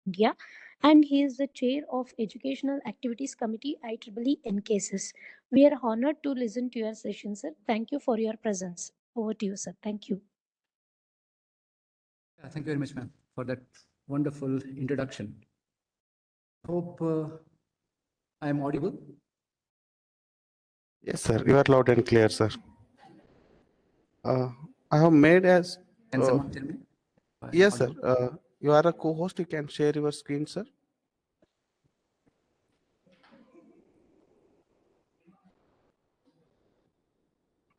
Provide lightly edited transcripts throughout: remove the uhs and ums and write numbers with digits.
India, and he is the chair of Educational Activities Committee IEEE NKSS. We are honored to listen to your session, sir. Thank you for your presence. Over to you, sir. Thank you. Yeah, thank you very much, ma'am, for that wonderful introduction. Hope I am audible. Yes, sir. You are loud and clear, sir. I have made as. Can someone tell me? Yes, sir. You are a co-host. You can share your screen, sir.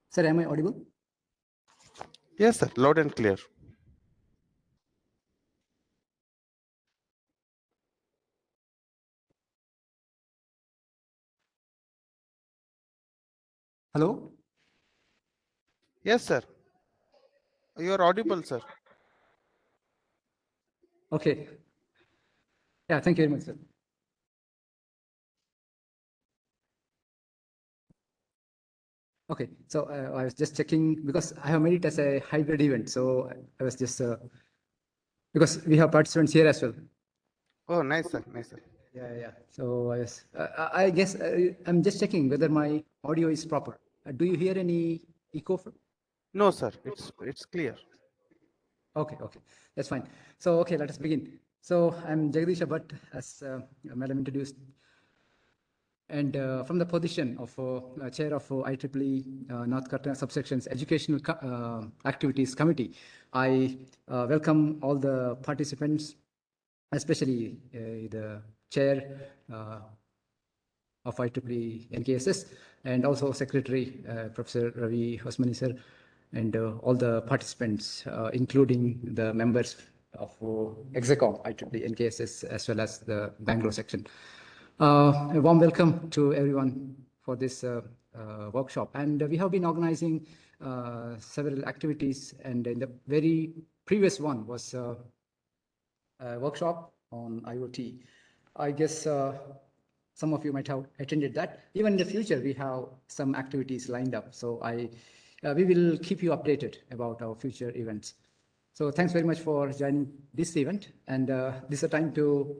Sir, am I audible? Yes, sir. Loud and clear. Hello? Yes, sir. You are audible, sir. Okay. Yeah, thank you very much, sir. Okay, so I was just checking because I have made it as a hybrid event. So I was just, because we have participants here as well. Oh, nice, sir. Nice, sir. Yeah. So I guess I'm just checking whether my audio is proper. Do you hear any echo? No, sir. It's clear. Okay, that's fine. So, okay, let us begin. So, I'm Jagadeesha R Bhat, as Madam introduced, and from the position of Chair of IEEE North Karnataka Subsection's Educational Activities Committee, I welcome all the participants, especially the Chair of IEEE NKSS, and also Secretary Professor Ravi Osmani sir, and all the participants, including the members of Execom, IEEE NKSS, as well as the Bangalore section. A warm welcome to everyone for this workshop. And we have been organizing several activities, and in the very previous one was a workshop on IoT. I guess some of you might have attended that. Even in the future, we have some activities lined up. So we will keep you updated about our future events. So thanks very much for joining this event. And this is a time to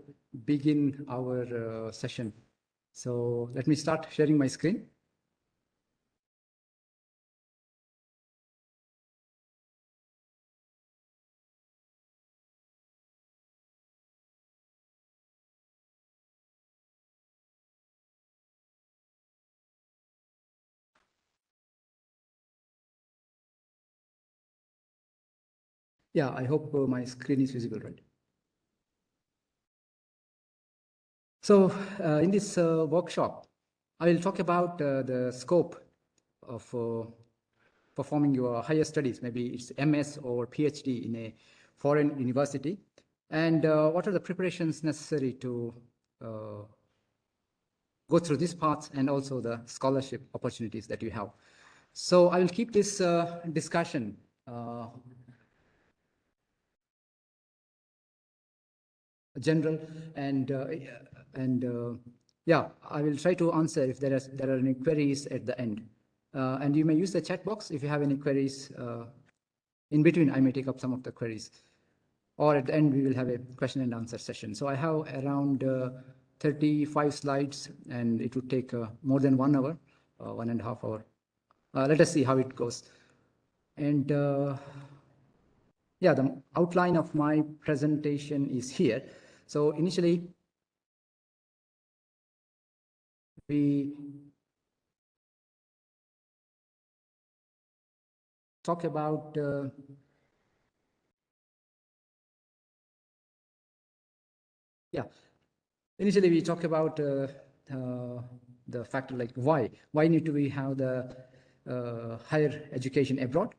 begin our session. So let me start sharing my screen. Yeah, I hope my screen is visible, right? So in this workshop, I will talk about the scope of performing your higher studies, maybe it's MS or PhD in a foreign university, and what are the preparations necessary to go through this path, and also the scholarship opportunities that you have. So I will keep this discussion general, and yeah, I will try to answer if there are any queries at the end. And you may use the chat box if you have any queries. In between, I may take up some of the queries. Or at the end, we will have a question and answer session. So I have around 35 slides, and it would take more than 1 hour, 1.5 hours. Let us see how it goes. And yeah, the outline of my presentation is here. So initially, we talk about initially we talk about the factor like why need to we have the higher education abroad,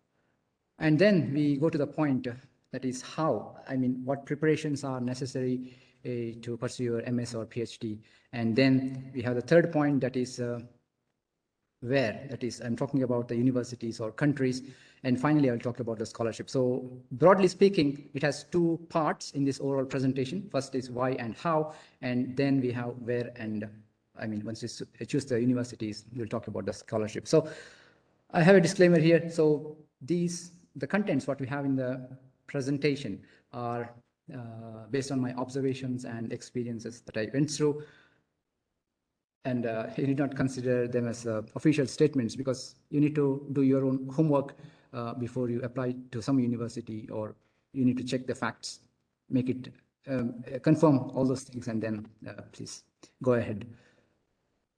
and then we go to the point that is how, I mean, what preparations are necessary to pursue your MS or PhD, and then we have the third point, that is where, that is, I'm talking about the universities or countries, and finally I'll talk about the scholarship. So broadly speaking, it has 2 parts in this overall presentation. First is why and how, and then we have where, and I mean, once you choose the universities, we'll talk about the scholarship. So I have a disclaimer here. So the contents what we have in the presentation are based on my observations and experiences that I went through. And you need not consider them as official statements, because you need to do your own homework before you apply to some university, or you need to check the facts, make it confirm all those things, and then please go ahead.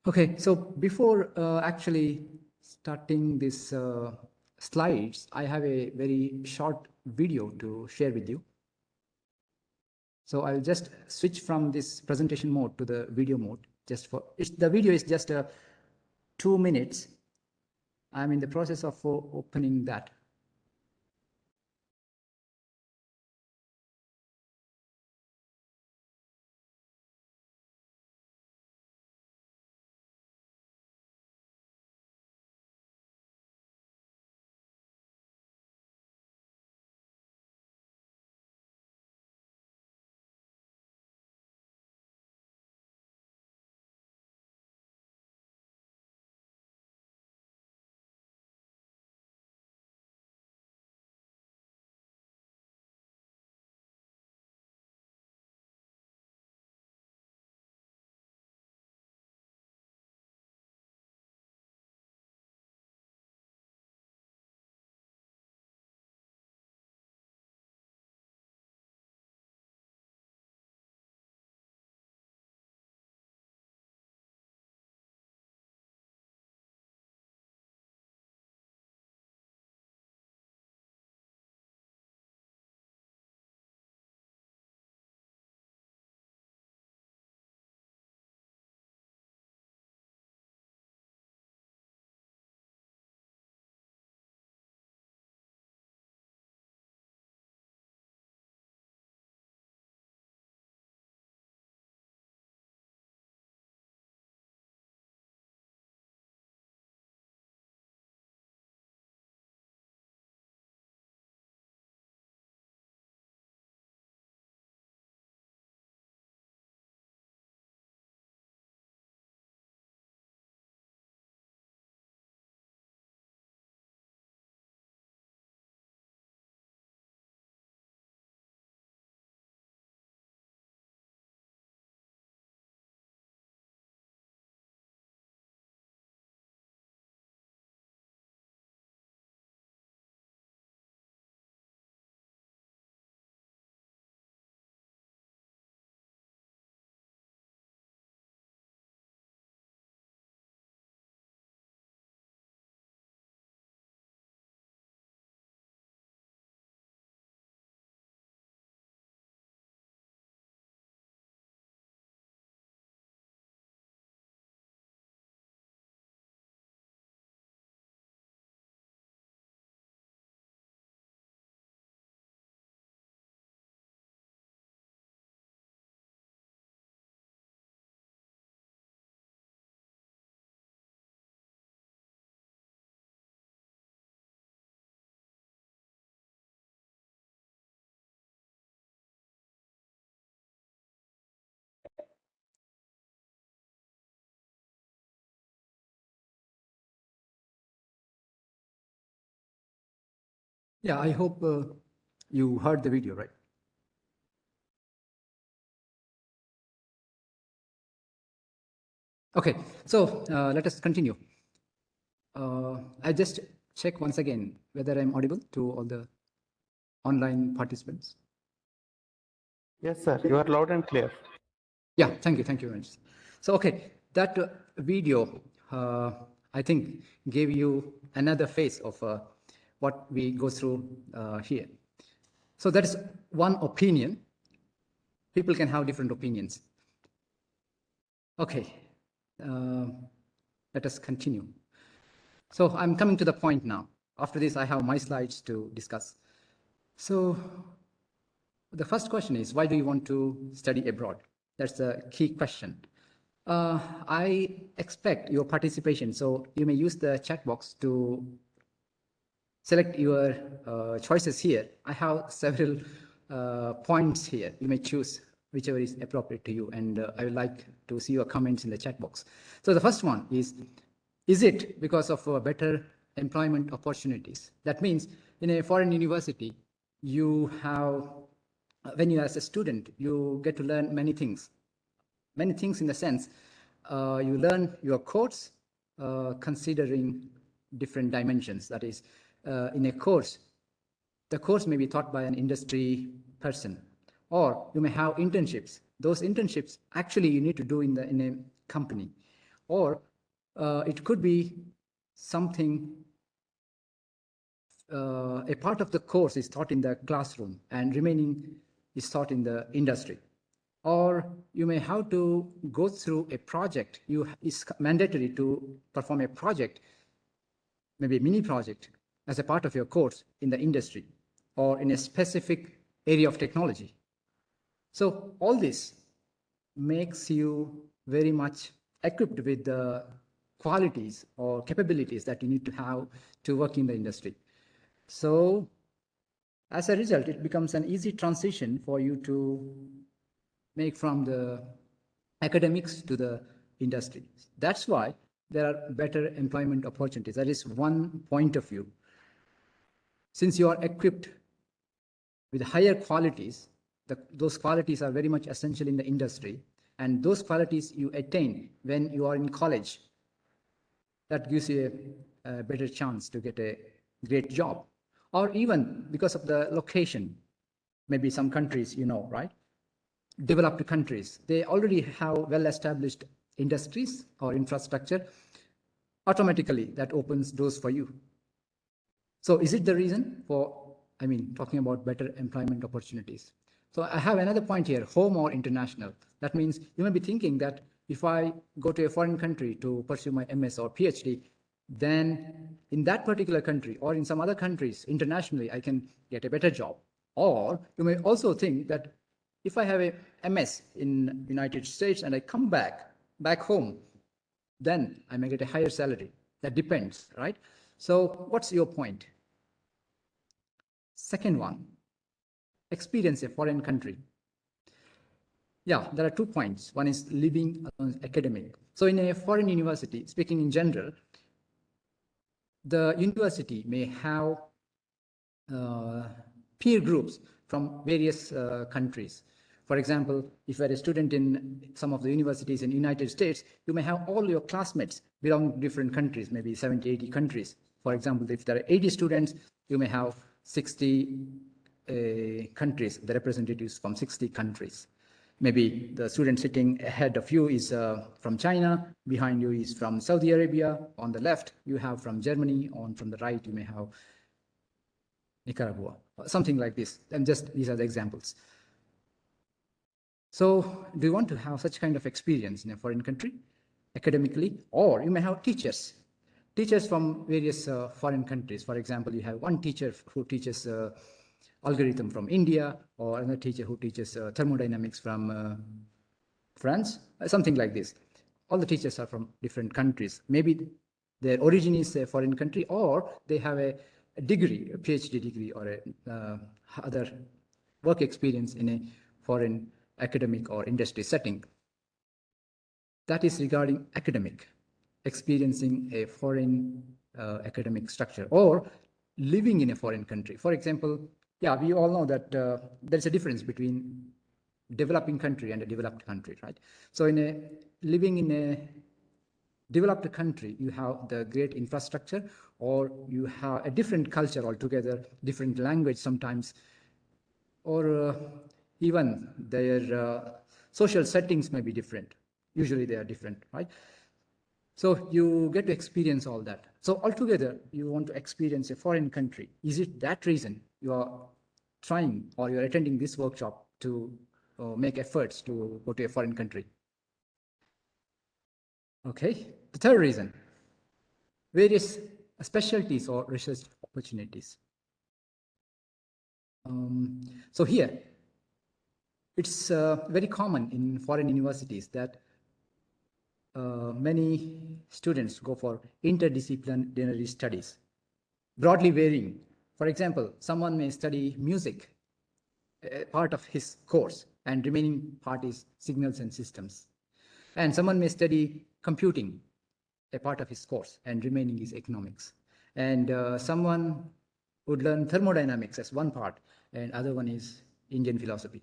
Okay, so before actually starting this slides, I have a very short video to share with you. So I'll just switch from this presentation mode to the video mode. Just for the video is just 2 minutes. I'm in the process of opening that. Yeah, I hope you heard the video, right? Okay, so let us continue. I just check once again whether I'm audible to all the online participants. Yes, sir. You are loud and clear. Yeah, thank you very much. So, okay, that video, I think, gave you another face of what we go through here. So that is one opinion. People can have different opinions. Okay, let us continue. So I'm coming to the point now. After this, I have my slides to discuss. So the first question is, why do you want to study abroad? That's the key question. I expect your participation, so you may use the chat box to select your choices here. I have several points here. You may choose whichever is appropriate to you, and I would like to see your comments in the chat box. So the first one is it because of better employment opportunities? That means in a foreign university, you have when you as a student, you get to learn many things. Many things in the sense, you learn your course considering different dimensions. That is, in a course, the course may be taught by an industry person, or you may have internships. Those internships actually you need to do in a company, or it could be something, a part of the course is taught in the classroom and remaining is taught in the industry. Or you may have to go through a project. It's mandatory to perform a project, maybe a mini project, as a part of your course in the industry or in a specific area of technology. So all this makes you very much equipped with the qualities or capabilities that you need to have to work in the industry. So as a result, it becomes an easy transition for you to make from the academics to the industry. That's why there are better employment opportunities. That is one point of view. Since you are equipped with higher qualities, those qualities are very much essential in the industry, and those qualities you attain when you are in college, that gives you a better chance to get a great job. Or even because of the location, maybe some countries, right? Developed countries, they already have well-established industries or infrastructure. Automatically, that opens doors for you. So is it the reason for, talking about better employment opportunities? So I have another point here, home or international. That means you may be thinking that if I go to a foreign country to pursue my MS or PhD, then in that particular country or in some other countries internationally, I can get a better job. Or you may also think that if I have a MS in United States and I come back home, then I may get a higher salary. That depends, right? So what's your point? Second one, experience a foreign country. Yeah, there are 2 points. One is living academic. So in a foreign university, speaking in general, the university may have peer groups from various countries. For example, if you're a student in some of the universities in the United States, you may have all your classmates belonging to different countries, maybe 70, 80 countries. For example, if there are 80 students, you may have 60 countries, the representatives from 60 countries. Maybe the student sitting ahead of you is from China, behind you is from Saudi Arabia, on the left you have from Germany, from the right you may have Nicaragua, something like this. And just these are the examples. So do you want to have such kind of experience in a foreign country academically? Or you may have teachers from various foreign countries. For example, you have one teacher who teaches algorithm from India, or another teacher who teaches thermodynamics from France, something like this. All the teachers are from different countries. Maybe their origin is a foreign country, or they have a degree, a PhD degree, or other work experience in a foreign academic or industry setting. That is regarding academic, experiencing a foreign academic structure, or living in a foreign country. For example, yeah, we all know that there's a difference between developing country and a developed country, right? So living in a developed country, you have the great infrastructure, or you have a different culture altogether, different language sometimes, or even their social settings may be different. Usually they are different, right? So you get to experience all that. So altogether, you want to experience a foreign country. Is it that reason you are trying or you're attending this workshop to make efforts to go to a foreign country? Okay, the third reason, various specialties or research opportunities. So here, it's very common in foreign universities that many students go for interdisciplinary studies, broadly varying. For example, someone may study music, part of his course, and remaining part is signals and systems. And someone may study computing, a part of his course, and remaining is economics. And someone would learn thermodynamics as one part, and other one is Indian philosophy.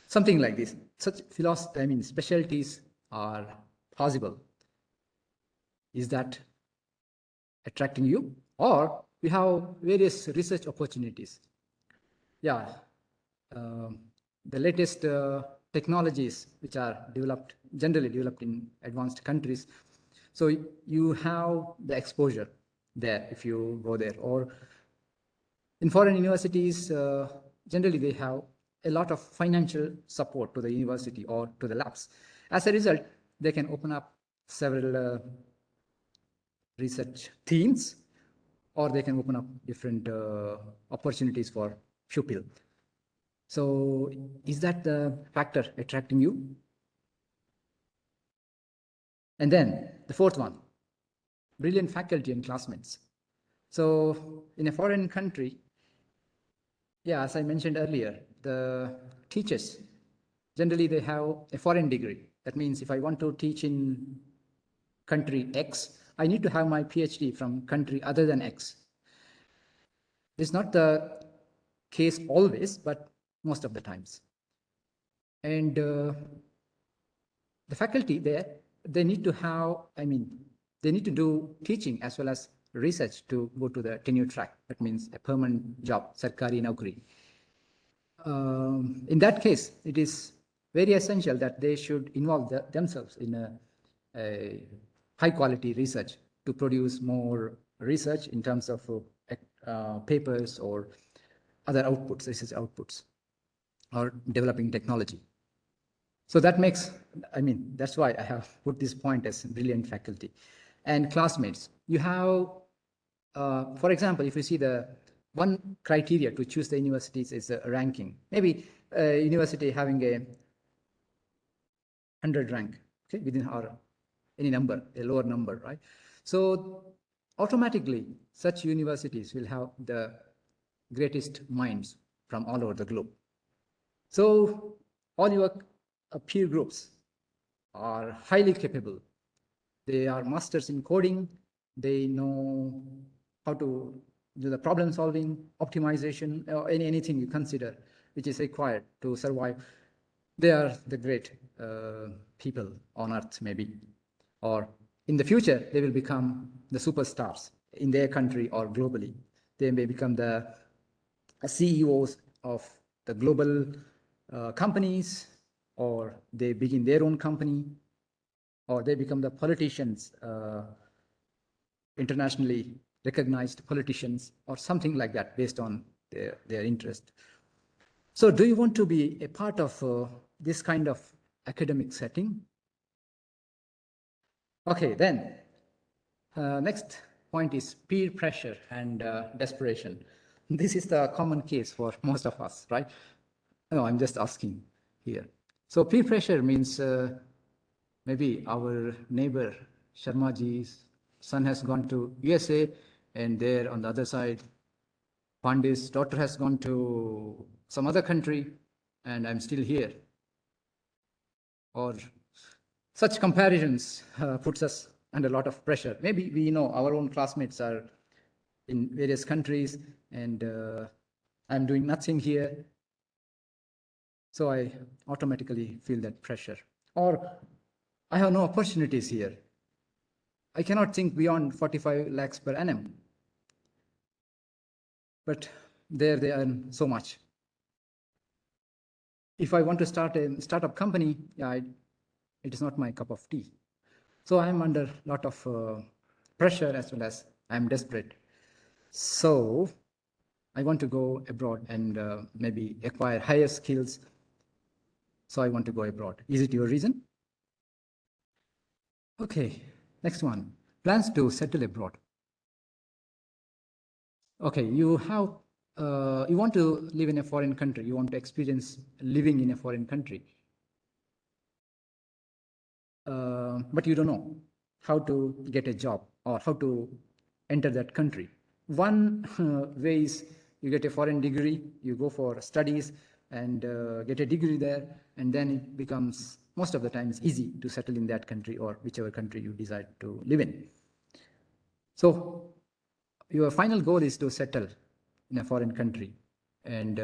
Something like this. Such philosophy, specialties are possible. Is that attracting you? Or we have various research opportunities. Yeah, the latest technologies which are generally developed in advanced countries. So you have the exposure there if you go there. Or in foreign universities, generally they have a lot of financial support to the university or to the labs. As a result, they can open up several research themes, or they can open up different opportunities for pupil. So is that the factor attracting you? And then the fourth one, brilliant faculty and classmates. So in a foreign country, yeah, as I mentioned earlier, the teachers, generally they have a foreign degree. That means if I want to teach in country X, I need to have my PhD from country other than X. It's not the case always, but most of the times. And the faculty there, they need to have, they need to do teaching as well as research to go to the tenure track. That means a permanent job, sarkari naukri. In that case, it is very essential that they should involve themselves in a high quality research to produce more research in terms of papers or other outputs, research outputs, or developing technology. So that makes, that's why I have put this point as brilliant faculty. And classmates, you have, for example, if you see the one criteria to choose the universities is a ranking. Maybe a university having a 100 rank, okay, within our any number, a lower number, right? So automatically, such universities will have the greatest minds from all over the globe. So all your peer groups are highly capable. They are masters in coding. They know how to do the problem solving, optimization, or anything you consider which is required to survive. They are the great people on earth, maybe. Or in the future, they will become the superstars in their country or globally. They may become the CEOs of the global companies, or they begin their own company, or they become the politicians, internationally recognized politicians, or something like that based on their interest. So do you want to be a part of this kind of academic setting? Okay, then next point is peer pressure and desperation. This is the common case for most of us, right? No, I'm just asking here. So peer pressure means maybe our neighbor Sharmaji's son has gone to USA, and there on the other side, Pandey's daughter has gone to some other country, and I'm still here. Or such comparisons puts us under a lot of pressure. Maybe we know our own classmates are in various countries, and I'm doing nothing here. So I automatically feel that pressure. Or I have no opportunities here. I cannot think beyond 45 lakhs per annum. But there they earn so much. If I want to start a startup company, yeah, it is not my cup of tea. So I'm under a lot of pressure, as well as I'm desperate. So I want to go abroad and maybe acquire higher skills. So I want to go abroad. Is it your reason? Okay, next one. Plans to settle abroad. Okay, you want to live in a foreign country. You want to experience living in a foreign country. But you don't know how to get a job or how to enter that country. One way is you get a foreign degree, you go for studies and get a degree there, and then it becomes, most of the time, it's easy to settle in that country or whichever country you decide to live in. So your final goal is to settle in a foreign country, and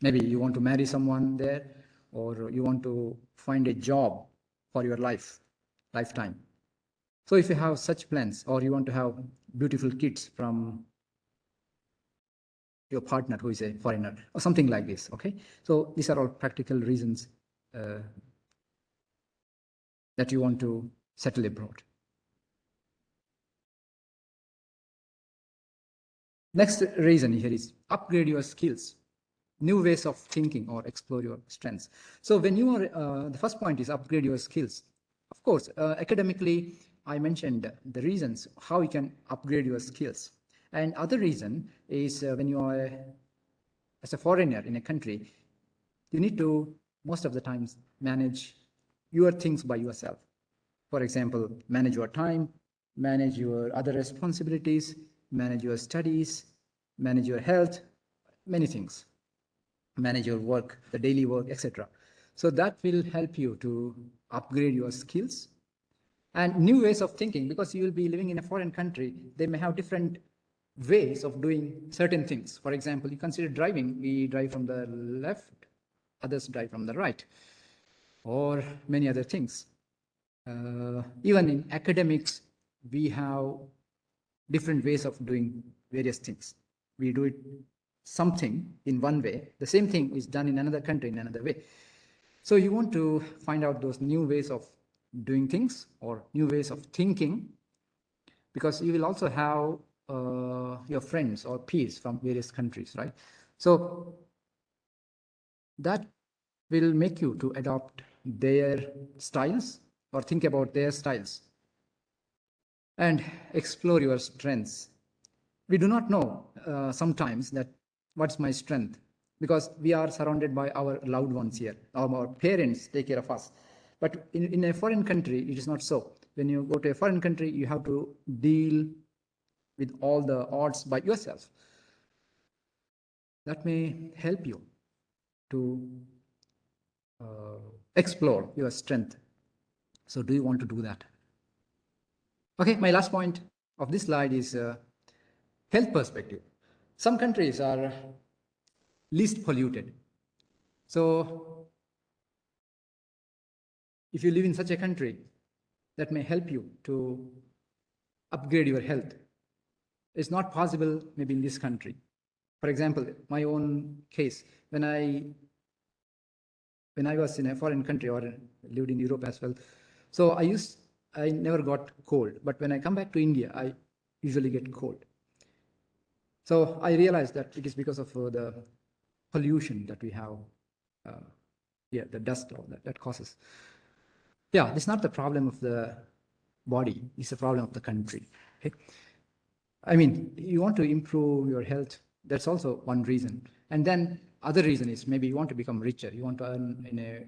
Maybe you want to marry someone there, or you want to find a job for your lifetime. So if you have such plans, or you want to have beautiful kids from your partner who is a foreigner, or something like this, okay? So these are all practical reasons that you want to settle abroad. Next reason here is upgrade your skills, new ways of thinking, or explore your strengths. So when you are, the first point is upgrade your skills. Of course, academically, I mentioned the reasons how you can upgrade your skills. And other reason is when you are as a foreigner in a country, you need to, most of the times, manage your things by yourself. For example, manage your time, manage your other responsibilities, manage your studies, manage your health, many things, manage your work, the daily work, etc. So that will help you to upgrade your skills and new ways of thinking, because you will be living in a foreign country. They may have different ways of doing certain things. For example, you consider driving. We drive from the left, others drive from the right, or many other things. Even in academics, we have different ways of doing various things. We do it something in one way. The same thing is done in another country in another way. So you want to find out those new ways of doing things or new ways of thinking, because you will also have your friends or peers from various countries, right? So that will make you to adopt their styles or think about their styles and explore your strengths. We do not know sometimes that what's my strength, because we are surrounded by our loved ones here. Our parents take care of us. But in a foreign country, it is not so. When you go to a foreign country, you have to deal with all the odds by yourself. That may help you to explore your strength. So do you want to do that? Okay, my last point of this slide is health perspective. Some countries are least polluted. So if you live in such a country, that may help you to upgrade your health. It's not possible maybe in this country. For example, my own case, when I was in a foreign country or lived in Europe as well, so I never got cold, but when I come back to India, I usually get cold. So I realized that it is because of the pollution that we have, the dust or that causes. Yeah, it's not the problem of the body, it's a problem of the country. Okay? I mean, you want to improve your health, that's also one reason. And then other reason is maybe you want to become richer. You want to earn a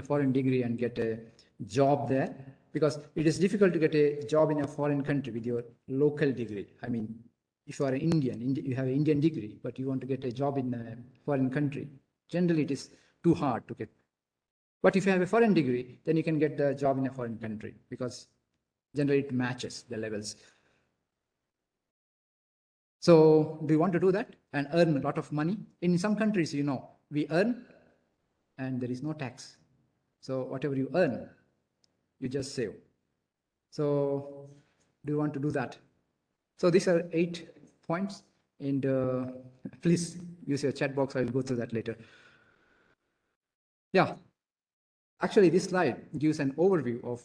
foreign degree and get a job there, because it is difficult to get a job in a foreign country with your local degree. I mean, if you are an Indian, you have an Indian degree, but you want to get a job in a foreign country, generally it is too hard to get. But if you have a foreign degree, then you can get the job in a foreign country, because generally it matches the levels. So do you want to do that and earn a lot of money? In some countries, you know, we earn and there is no tax. So whatever you earn, you just save. So do you want to do that? So these are 8 points, and please use your chat box. I will go through that later. Yeah, actually this slide gives an overview of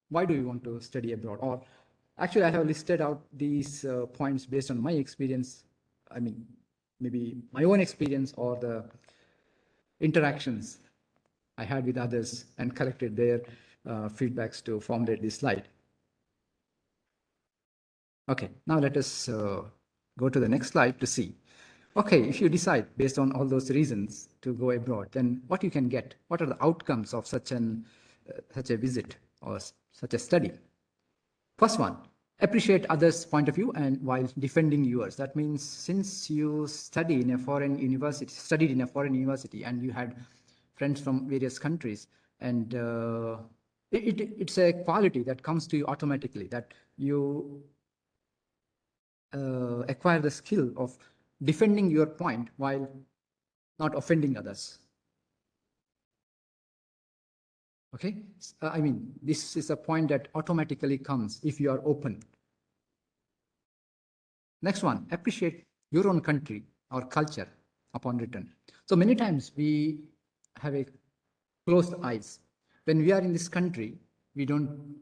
why do you want to study abroad. Or actually I have listed out these points based on my experience. I mean, maybe my own experience or the interactions I had with others and collected their feedbacks to formulate this slide. Okay, now let us go to the next slide to see. Okay, if you decide based on all those reasons to go abroad, then what you can get? What are the outcomes of such a visit or such a study? First one, appreciate others' point of view and while defending yours. That means since you studied in a foreign university and you had friends from various countries, and it's a quality that comes to you automatically, that you acquire the skill of defending your point while not offending others. Okay, I mean, this is a point that automatically comes if you are open. Next one, appreciate your own country or culture upon return. So many times we have a closed eyes. When we are in this country, we don't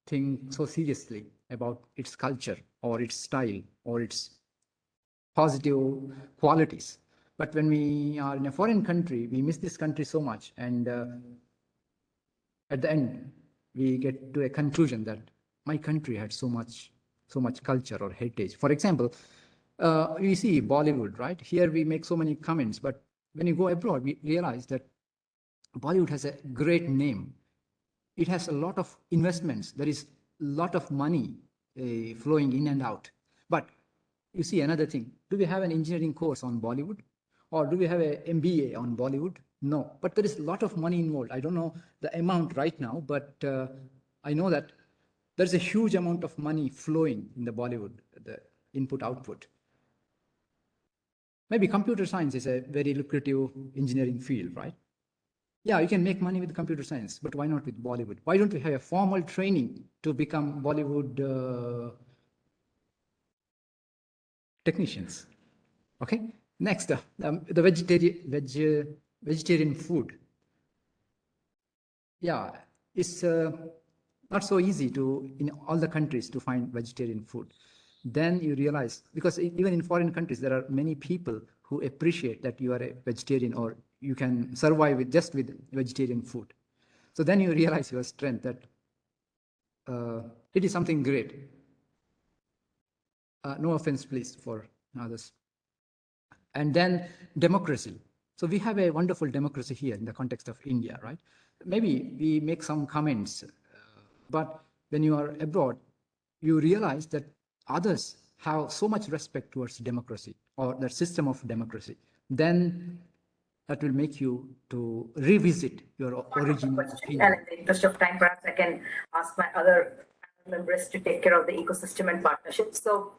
think so seriously about its culture or its style or its positive qualities. But when we are in a foreign country, we miss this country so much. And at the end, we get to a conclusion that my country had so much culture or heritage. For example, you see Bollywood, right? Here we make so many comments, but when you go abroad, we realize that Bollywood has a great name. It has a lot of investments. There is a lot of money flowing in and out. But you see another thing. Do we have an engineering course on Bollywood? Or do we have an MBA on Bollywood? No. But there is a lot of money involved. I don't know the amount right now, but I know that there's a huge amount of money flowing in the Bollywood, the input-output. Maybe computer science is a very lucrative engineering field, right? Yeah, you can make money with computer science, but why not with Bollywood? Why don't we have a formal training to become Bollywood technicians? Okay, next, the vegetarian food. Yeah, it's not so easy to, in all the countries, to find vegetarian food. Then you realize, because even in foreign countries, there are many people who appreciate that you are a vegetarian or you can survive with just with vegetarian food. So then you realize your strength, that it is something great. No offense, please, for others. And then democracy. So we have a wonderful democracy here in the context of India, right? Maybe we make some comments, but when you are abroad, you realize that others have so much respect towards democracy or the system of democracy. Then that will make you to revisit your original opinion. And in the interest of time, perhaps I can ask my other members to take care of the ecosystem and partnership. So,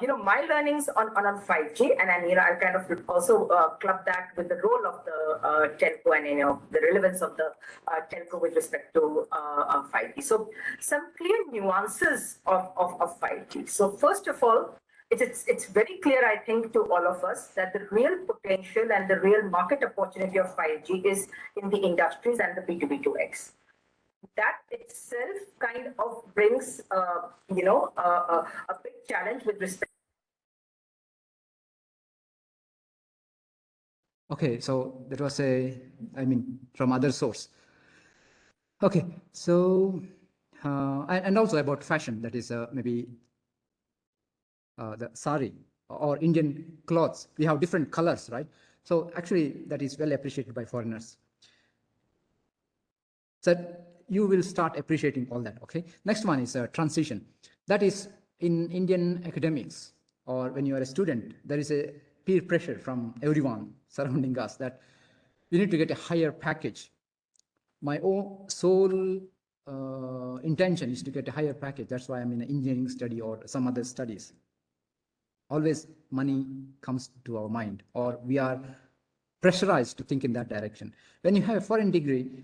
my learnings on 5G, and then, I kind of also club that with the role of the telco and, the relevance of the telco with respect to 5G. So, some clear nuances of 5G. So, first of all, it's very clear, I think, to all of us that the real potential and the real market opportunity of 5G is in the industries and the B2B2X. That itself kind of brings, a big challenge with respect. Okay, so that was from other source. Okay, so, and also about fashion, that is maybe the sari or Indian clothes. We have different colors, right? So actually that is well appreciated by foreigners. So you will start appreciating all that, okay? Next one is transition. That is in Indian academics, or when you are a student, there is a peer pressure from everyone surrounding us that you need to get a higher package. My own sole intention is to get a higher package. That's why I'm in an engineering study or some other studies. Always money comes to our mind, or we are pressurized to think in that direction. When you have a foreign degree,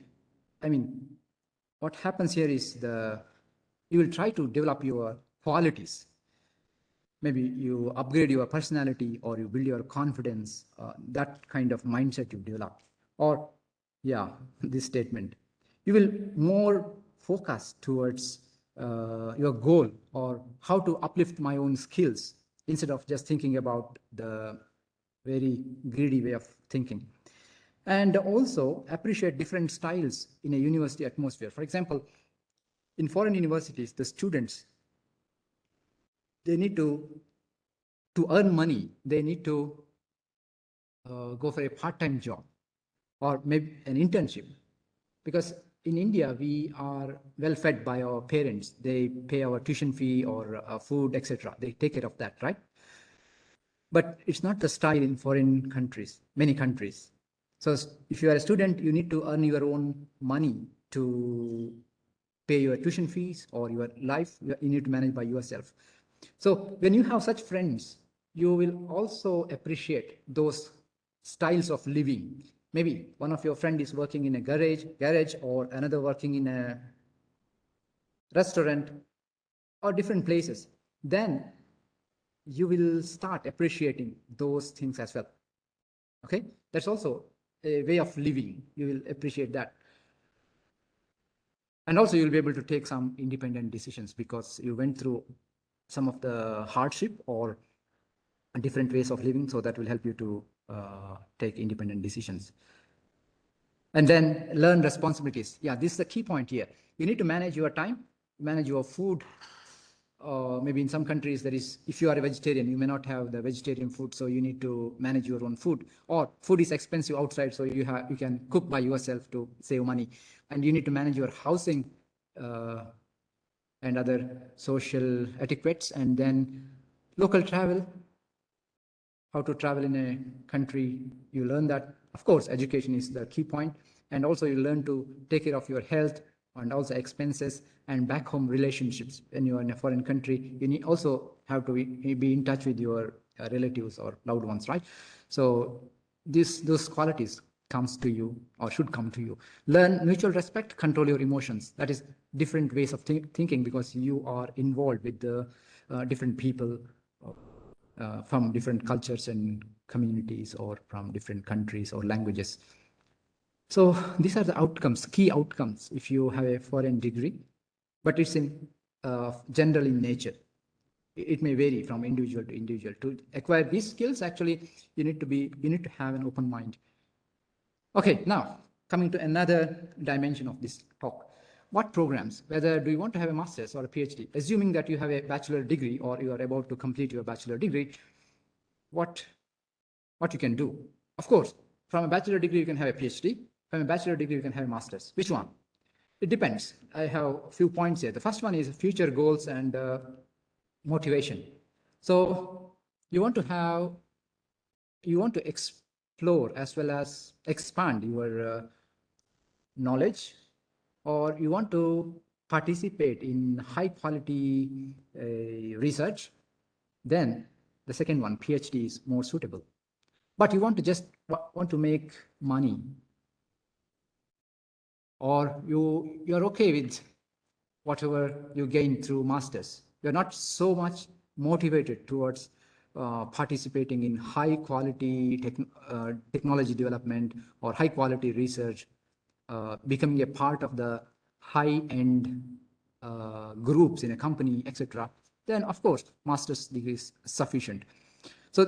what happens here is you will try to develop your qualities. Maybe you upgrade your personality or you build your confidence, that kind of mindset you develop. Or, yeah, this statement. You will more focus towards your goal or how to uplift my own skills instead of just thinking about the very greedy way of thinking. And also appreciate different styles in a university atmosphere. For example, in foreign universities, the students, they need to earn money, they need to go for a part-time job or maybe an internship. Because in India, we are well fed by our parents. They pay our tuition fee or food, etc. They take care of that, right? But it's not the style in foreign countries, many countries. So if you are a student, you need to earn your own money to pay your tuition fees or your life. You need to manage by yourself. So when you have such friends, you will also appreciate those styles of living. Maybe one of your friend is working in a garage, or another working in a restaurant or different places. Then you will start appreciating those things as well. Okay, that's also a way of living. You will appreciate that. And also you'll be able to take some independent decisions because you went through some of the hardship or different ways of living. So that will help you to take independent decisions. And then learn responsibilities. Yeah, this is the key point here. You need to manage your time, manage your food. Maybe in some countries there is, if you are a vegetarian, you may not have the vegetarian food, so you need to manage your own food. Or food is expensive outside, so you can cook by yourself to save money. And you need to manage your housing and other social etiquettes. And then local travel, how to travel in a country, you learn that. Of course, education is the key point. And also you learn to take care of your health and also expenses and back home relationships. When you are in a foreign country, you need also have to be in touch with your relatives or loved ones, right? So those qualities comes to you or should come to you. Learn mutual respect, control your emotions. That is different ways of thinking because you are involved with the different people from different cultures and communities or from different countries or languages. So these are the outcomes, key outcomes if you have a foreign degree, but it's in general in nature. It may vary from individual to individual. To acquire these skills, actually, you need to have an open mind. Okay, now coming to another dimension of this talk. What programs, whether do you want to have a master's or a PhD, assuming that you have a bachelor degree or you are about to complete your bachelor degree, what you can do? Of course, from a bachelor degree, you can have a PhD. From a bachelor degree, you can have a master's. Which one? It depends. I have a few points here. The first one is future goals and motivation. So you want to explore as well as expand your knowledge, or you want to participate in high quality research, then the second one, PhD, is more suitable. But you want to just want to make money, or you're okay with whatever you gain through masters. You're not so much motivated towards participating in high quality technology development or high quality research, becoming a part of the high end groups in a company, etc. Then of course master's degree is sufficient. So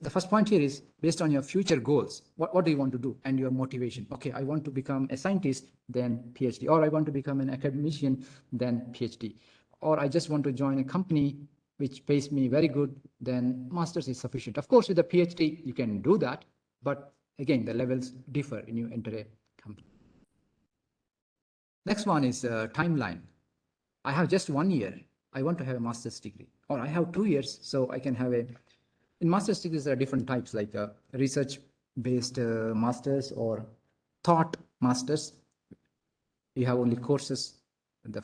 the first point here is based on your future goals. What do you want to do and your motivation? Okay, I want to become a scientist, then PhD, or I want to become an academician, then PhD, or I just want to join a company which pays me very good, then master's is sufficient. Of course, with a PhD, you can do that, but again, the levels differ when you enter a company. Next one is timeline. I have just 1 year. I want to have a master's degree, or I have 2 years, so I can have a. In master's degrees, there are different types, like research-based masters or thought masters. You have only courses. The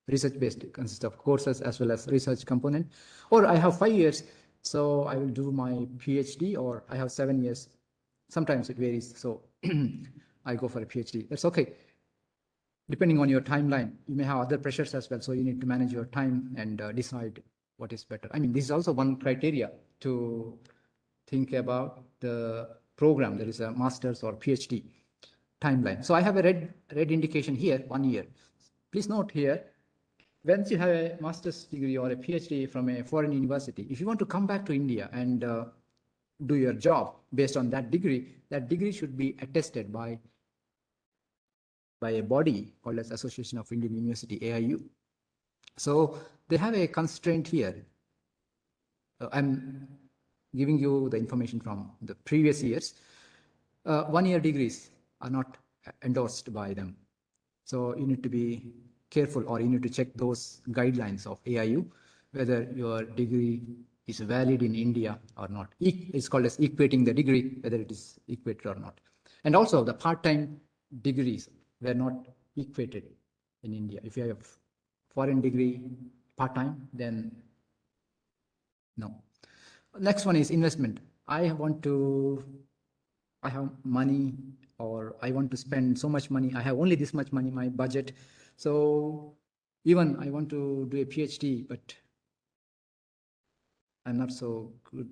research-based consists of courses as well as research component. Or I have 5 years, so I will do my PhD, or I have 7 years. Sometimes it varies, so I go for a PhD. That's okay. Depending on your timeline, you may have other pressures as well, so you need to manage your time and decide what is better. I mean, this is also one criteria to think about the program. There is a master's or PhD timeline. So I have a red indication here, 1 year. Please note here, once you have a master's degree or a PhD from a foreign university, if you want to come back to India and do your job based on that degree should be attested by a body called as Association of Indian University, AIU. So they have a constraint here. I'm giving you the information from the previous years. 1 year degrees are not endorsed by them. So you need to be careful, or you need to check those guidelines of AIU, whether your degree is valid in India or not. It's called as equating the degree, whether it is equated or not. And also the part-time degrees were not equated in India. If you have a foreign degree part-time, then no. Next one is investment. I want to I have money, or I want to spend so much money. I have only this much money, my budget. So even I want to do a PhD, but I'm not so good,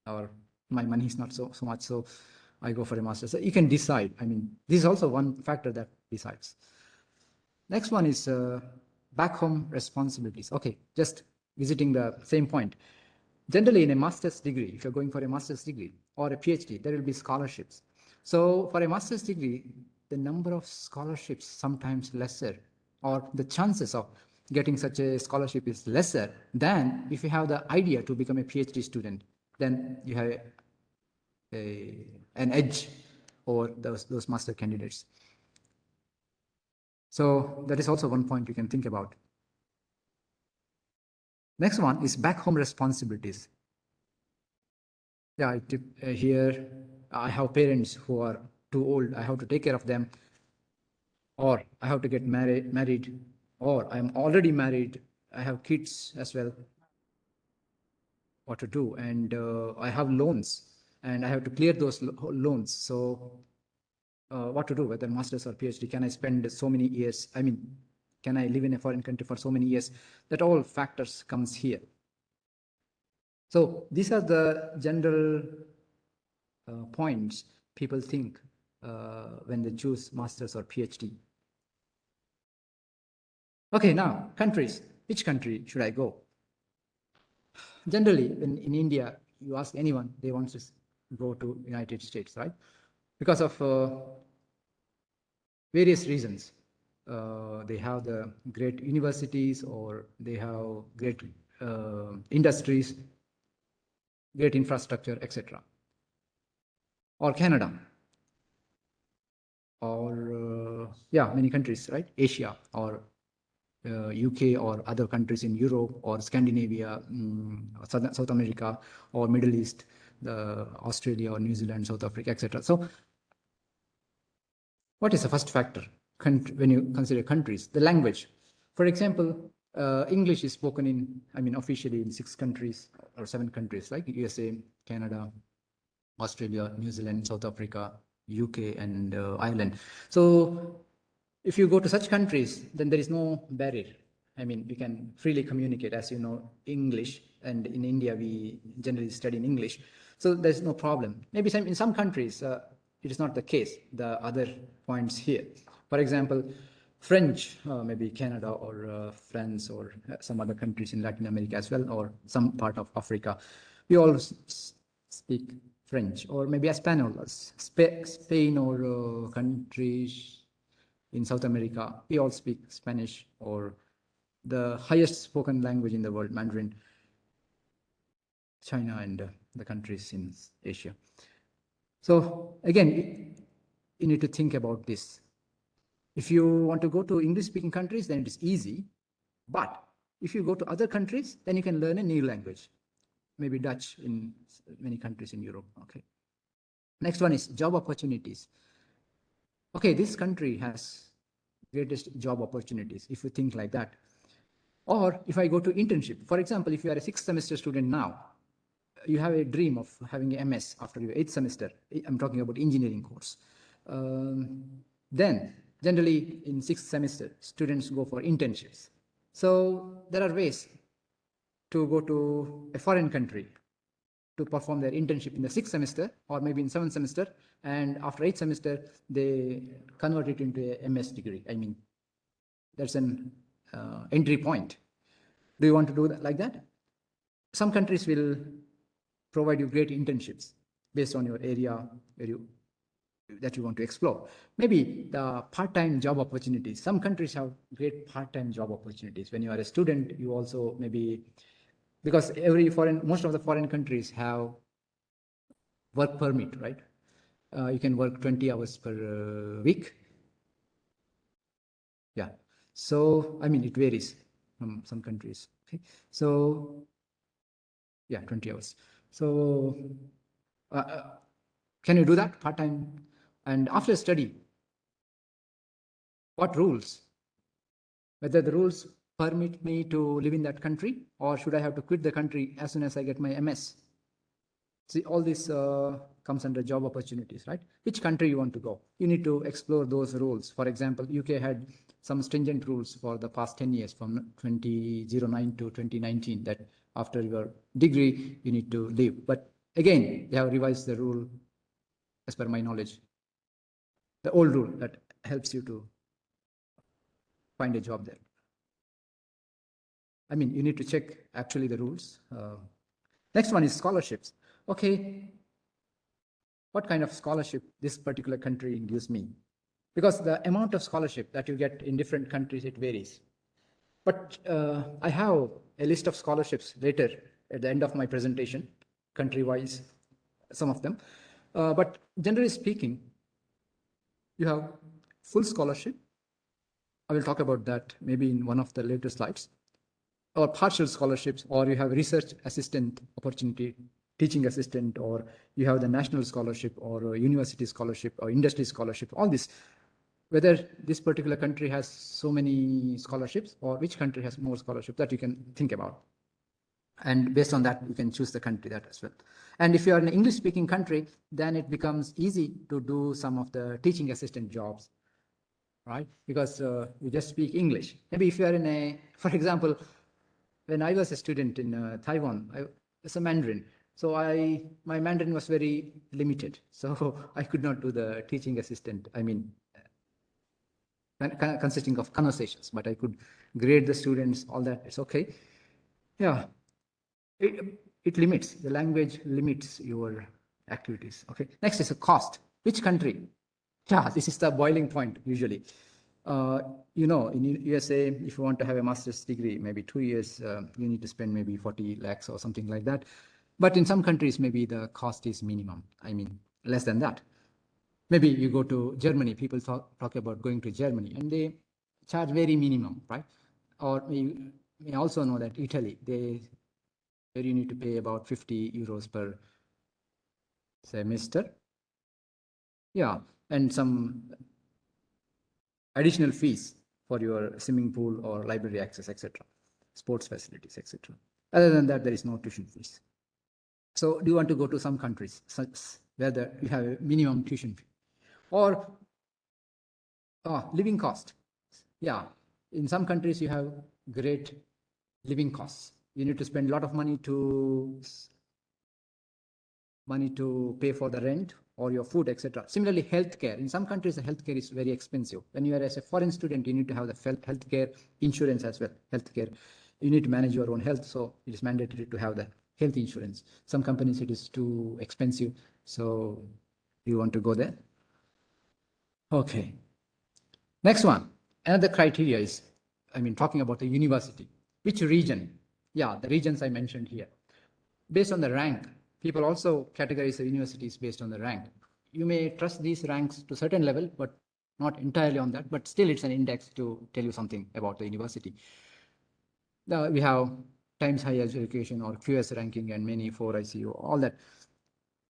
or my money is not so much. So I go for a master's. So you can decide. I mean, this is also one factor that decides. Next one is back home responsibilities. Okay, just visiting the same point. Generally, in a master's degree, if you're going for a master's degree or a PhD, there will be scholarships. So for a master's degree, the number of scholarships sometimes lesser, or the chances of getting such a scholarship is lesser than if you have the idea to become a PhD student. Then you have an edge over those master candidates. So that is also one point you can think about. Next one is back home responsibilities. Yeah, here I have parents who are too old. I have to take care of them, or I have to get married, or I'm already married. I have kids as well. What to do? And I have loans, and I have to clear those loans. So what to do, whether master's or PhD? Can I spend so many years? I mean, can I live in a foreign country for so many years? That all factors comes here. So these are the general points people think when they choose master's or PhD. Okay, now countries. Which country should I go? Generally, in India, you ask anyone, they want to go to United States, right? Because of various reasons. They have the great universities, or they have great industries, great infrastructure, etc. Or Canada, or yeah, many countries, right? Asia, or UK, or other countries in Europe, or Scandinavia, South America, or Middle East, Australia, or New Zealand, South Africa, etc. So what is the first factor when you consider countries? The language. For example, English is spoken in, I mean, officially in 6 countries or 7 countries, like USA, Canada, Australia, New Zealand, South Africa, UK, and Ireland. So if you go to such countries, then there is no barrier. I mean, we can freely communicate, as you know, English, and in India, we generally study in English. So there's no problem. Maybe in some countries, it is not the case, the other points here. For example, French, maybe Canada, or France, or some other countries in Latin America as well, or some part of Africa. We all speak French, or maybe Espanol, Spain, or countries in South America, we all speak Spanish, or the highest spoken language in the world, Mandarin, China, and the countries in Asia. So again, you need to think about this. If you want to go to English-speaking countries, then it is easy. But if you go to other countries, then you can learn a new language, maybe Dutch in many countries in Europe. Okay. Next one is job opportunities. Okay, this country has greatest job opportunities, if you think like that. Or if I go to internship, for example, if you are a 6th semester student now, you have a dream of having a MS after your 8th semester. I'm talking about engineering course. Then generally in 6th semester, students go for internships. So there are ways to go to a foreign country to perform their internship in the 6th semester, or maybe in 7th semester, and after 8th semester, they convert it into a MS degree. I mean, that's an entry point. Do you want to do that like that? Some countries will provide you great internships based on your area that you want to explore. Maybe the part-time job opportunities. Some countries have great part-time job opportunities. When you are a student, you also maybe, because most of the foreign countries have work permit, right? You can work 20 hours per week. Yeah. So, I mean, it varies from some countries. Okay. So, yeah, 20 hours. So, can you do that part-time? And after study, what rules? Whether the rules permit me to live in that country, or should I have to quit the country as soon as I get my MS? See, all these comes under job opportunities, right? Which country you want to go? You need to explore those rules. For example, UK had some stringent rules for the past 10 years from 2009 to 2019 that after your degree, you need to leave. But again, they have revised the rule as per my knowledge. The old rule that helps you to find a job there. I mean, you need to check actually the rules. Next one is scholarships. Okay, what kind of scholarship this particular country gives me? Because the amount of scholarship that you get in different countries, it varies. But I have a list of scholarships later at the end of my presentation, country-wise, some of them. But generally speaking, you have full scholarship. I will talk about that maybe in one of the later slides. Or partial scholarships, or you have research assistant opportunity, teaching assistant, or you have the national scholarship or university scholarship or industry scholarship, all this. Whether this particular country has so many scholarships or which country has more scholarships, that you can think about. And based on that, you can choose the country that as well. And if you are in an English speaking country, then it becomes easy to do some of the teaching assistant jobs, right? Because you just speak English. Maybe if you are in a, for example, when I was a student in Taiwan, I was a Mandarin. So my Mandarin was very limited. So I could not do the teaching assistant. I mean, consisting of conversations, but I could grade the students, all that. It's okay. Yeah, it limits, the language limits your activities. Okay, next is a cost. Which country? Yeah, this is the boiling point usually. You know, in USA, if you want to have a master's degree, maybe 2 years, you need to spend maybe 40 lakhs or something like that. But in some countries, maybe the cost is minimum. I mean, less than that. Maybe you go to Germany, people talk about going to Germany and they charge very minimum, right? Or you may also know that Italy, where you need to pay about 50 euros per semester. Yeah, and some additional fees for your swimming pool or library access, etc., sports facilities, etc. Other than that, there is no tuition fees. So do you want to go to some countries such where you have a minimum tuition fee? Or living cost. Yeah, in some countries you have great living costs. You need to spend a lot of money to pay for the rent or your food, etc. Similarly, healthcare. In some countries, the healthcare is very expensive. When you are as a foreign student, you need to have the healthcare insurance as well. Healthcare, you need to manage your own health, so it is mandatory to have the health insurance. Some companies it is too expensive, so you want to go there. Okay. Next one. Another criteria is, I mean, talking about the university. Which region? Yeah, the regions I mentioned here. Based on the rank, people also categorize the universities based on the rank. You may trust these ranks to a certain level, but not entirely on that, but still it's an index to tell you something about the university. Now we have Times Higher Education or QS ranking and many 4ICU, all that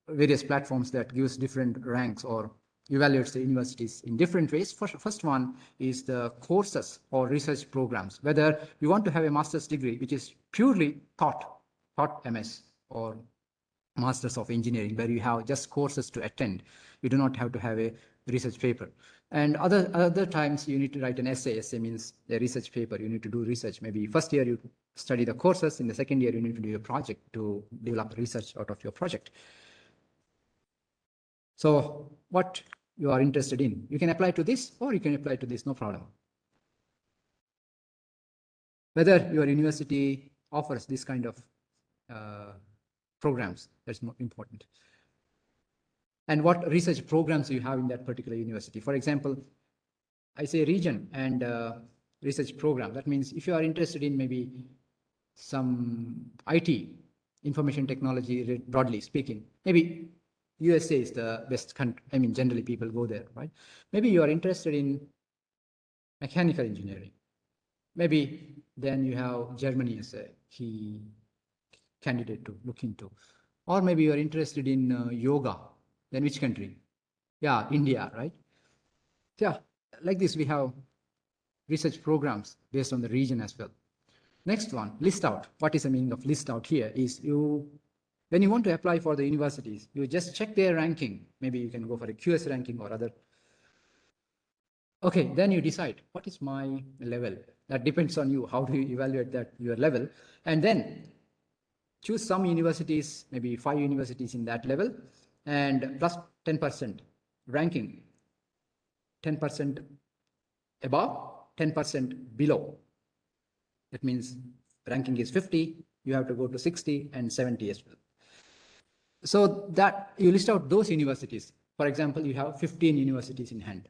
various platforms that gives different ranks or evaluates the universities in different ways. First one is the courses or research programs, whether you want to have a master's degree, which is purely taught MS or Masters of Engineering, where you have just courses to attend. You do not have to have a research paper. And other times you need to write an essay. Essay means a research paper. You need to do research. Maybe first year you study the courses. In the second year, you need to do a project to develop research out of your project. So what you are interested in, you can apply to this or you can apply to this, no problem. Whether your university offers this kind of programs, that's more important. And what research programs you have in that particular university. For example, I say region and research program. That means if you are interested in maybe some IT, information technology, broadly speaking, maybe USA is the best country. I mean, generally people go there, right? Maybe you are interested in mechanical engineering. Maybe then you have Germany as a key candidate to look into. Or maybe you are interested in yoga. Then which country? Yeah, India, right? Yeah, like this we have research programs based on the region as well. Next one, list out. What is the meaning of list out here is you When you want to apply for the universities, you just check their ranking. Maybe you can go for a QS ranking or other. Okay, then you decide, what is my level? That depends on you. How do you evaluate that, your level? And then choose some universities, maybe 5 universities in that level, and plus 10% ranking, 10% above, 10% below. That means ranking is 50, you have to go to 60 and 70 as well. So that you list out those universities. For example, you have 15 universities in hand.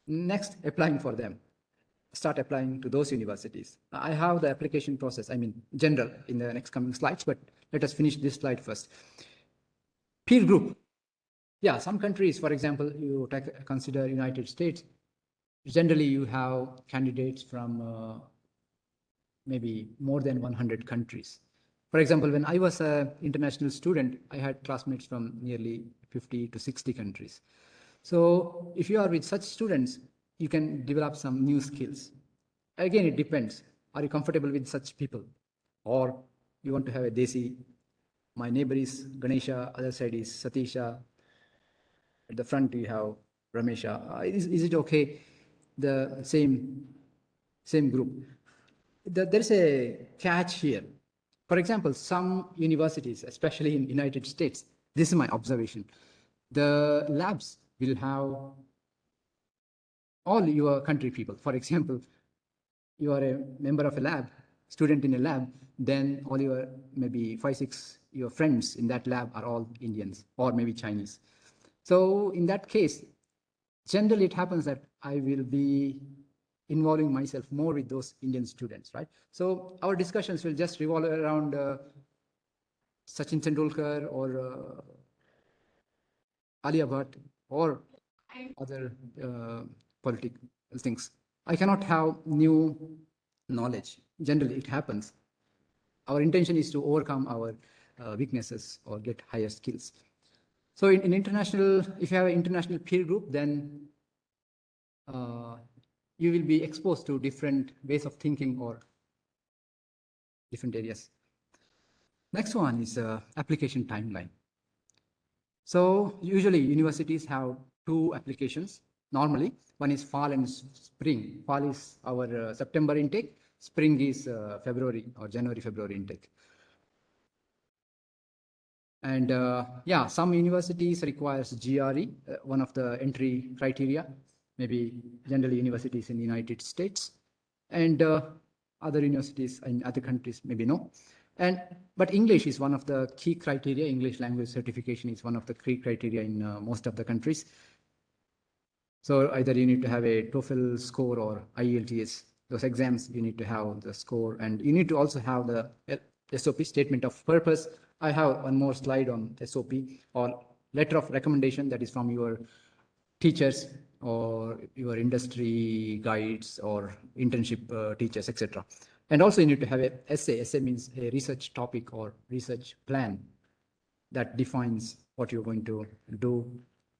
Next, applying for them. Start applying to those universities. I have the application process, general, in the next coming slides, but let us finish this slide first. Peer group. Yeah, some countries, for example, you consider United States, generally you have candidates from maybe more than 100 countries. For example, when I was an international student, I had classmates from nearly 50 to 60 countries. So if you are with such students, you can develop some new skills. Again, it depends. Are you comfortable with such people? Or you want to have a desi? My neighbor is Ganesha, other side is Satisha. At the front you have Ramesha. Is it okay? The same group. There's a catch here. For example, some universities, especially in United States, this is my observation. The labs will have all your country people. For example, you are a member of a lab, student in a lab, then all your maybe 5, 6 your friends in that lab are all Indians or maybe Chinese. So in that case, generally it happens that I will be involving myself more with those Indian students, right? So our discussions will just revolve around Sachin Tendulkar or Alia Bhatt or other political things. I cannot have new knowledge. Generally, it happens. Our intention is to overcome our weaknesses or get higher skills. So in international, if you have an international peer group, then you will be exposed to different ways of thinking or different areas. Next one is application timeline. So usually universities have 2 applications. Normally, one is fall and spring. Fall is our September intake. Spring is February or January, February intake. And yeah, some universities requires GRE, one of the entry criteria, maybe generally universities in the United States, and other universities in other countries, maybe no. But English is one of the key criteria. English language certification is one of the key criteria in most of the countries. So either you need to have a TOEFL score or IELTS. Those exams, you need to have the score, and you need to also have the SOP, statement of purpose. I have one more slide on SOP or letter of recommendation, that is from your teachers or your industry guides or internship teachers, etc. And also you need to have an essay. Essay means a research topic or research plan that defines what you're going to do,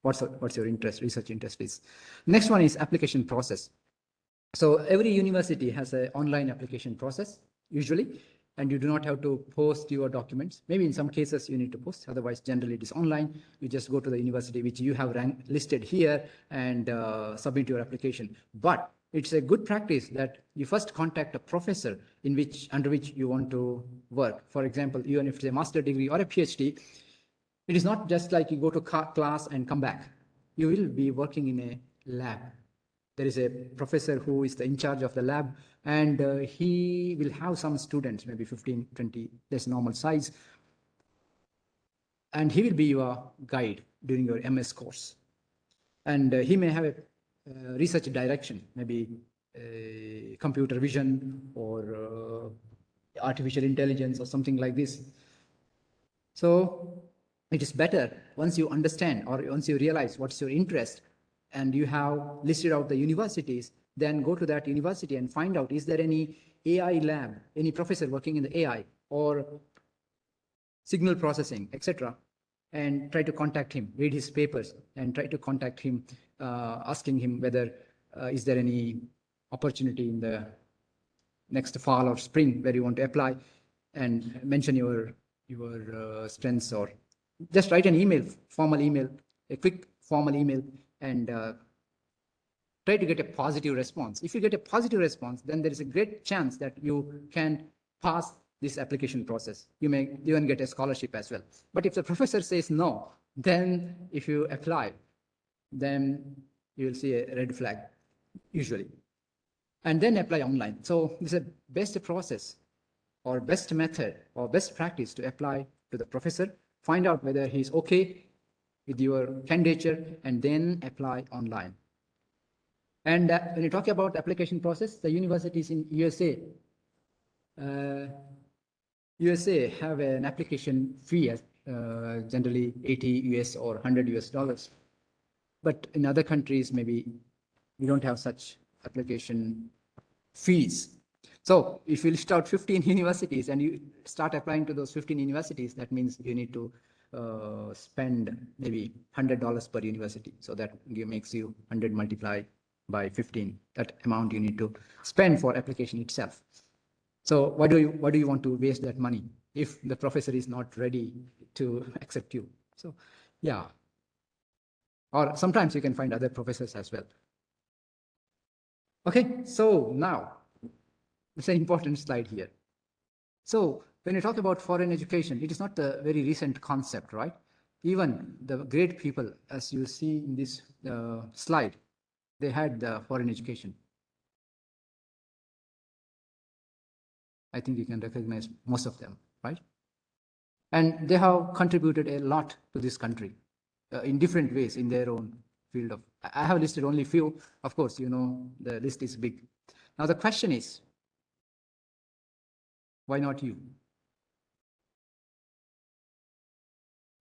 what's your interest, research interest is. Next one is application process. So every university has an online application process, usually, and you do not have to post your documents. Maybe in some cases you need to post, otherwise generally it is online. You just go to the university which you have listed here and submit your application. But it's a good practice that you first contact a professor under which you want to work. For example, even if it's a master's degree or a PhD, it is not just like you go to class and come back. You will be working in a lab. There is a professor who is in charge of the lab, and he will have some students, maybe 15, 20, that's normal size. And he will be your guide during your MS course. And he may have a research direction, maybe computer vision or artificial intelligence or something like this. So it is better once you understand or once you realize what's your interest and you have listed out the universities, then go to that university and find out, is there any AI lab, any professor working in the AI or signal processing, etc. And try to contact him, read his papers and try to contact him, asking him whether is there any opportunity in the next fall or spring where you want to apply, and mention your your strengths, or just write an email, formal email, a quick formal email, and try to get a positive response. If you get a positive response, then there is a great chance that you can pass this application process. You may even get a scholarship as well. But if the professor says no, then if you apply, then you will see a red flag usually, and then apply online. So this is a best process or best method or best practice to apply to the professor, find out whether he's okay with your candidature, and then apply online. And when you talk about the application process, the universities in USA have an application fee as generally 80 US or 100 US dollars. But in other countries, maybe we don't have such application fees. So if you list out 15 universities and you start applying to those 15 universities, that means you need to spend maybe $100 per university. So that makes you 100 multiplied by 15, that amount you need to spend for application itself. So why do you want to waste that money if the professor is not ready to accept you? So yeah, or sometimes you can find other professors as well. Okay, so now it's an important slide here. So when you talk about foreign education, it is not a very recent concept, right? Even the great people, as you see in this slide, they had the foreign education. I think you can recognize most of them, right? And they have contributed a lot to this country in different ways in their own field of. I have listed only few. Of course, you know, the list is big. Now the question is, why not you?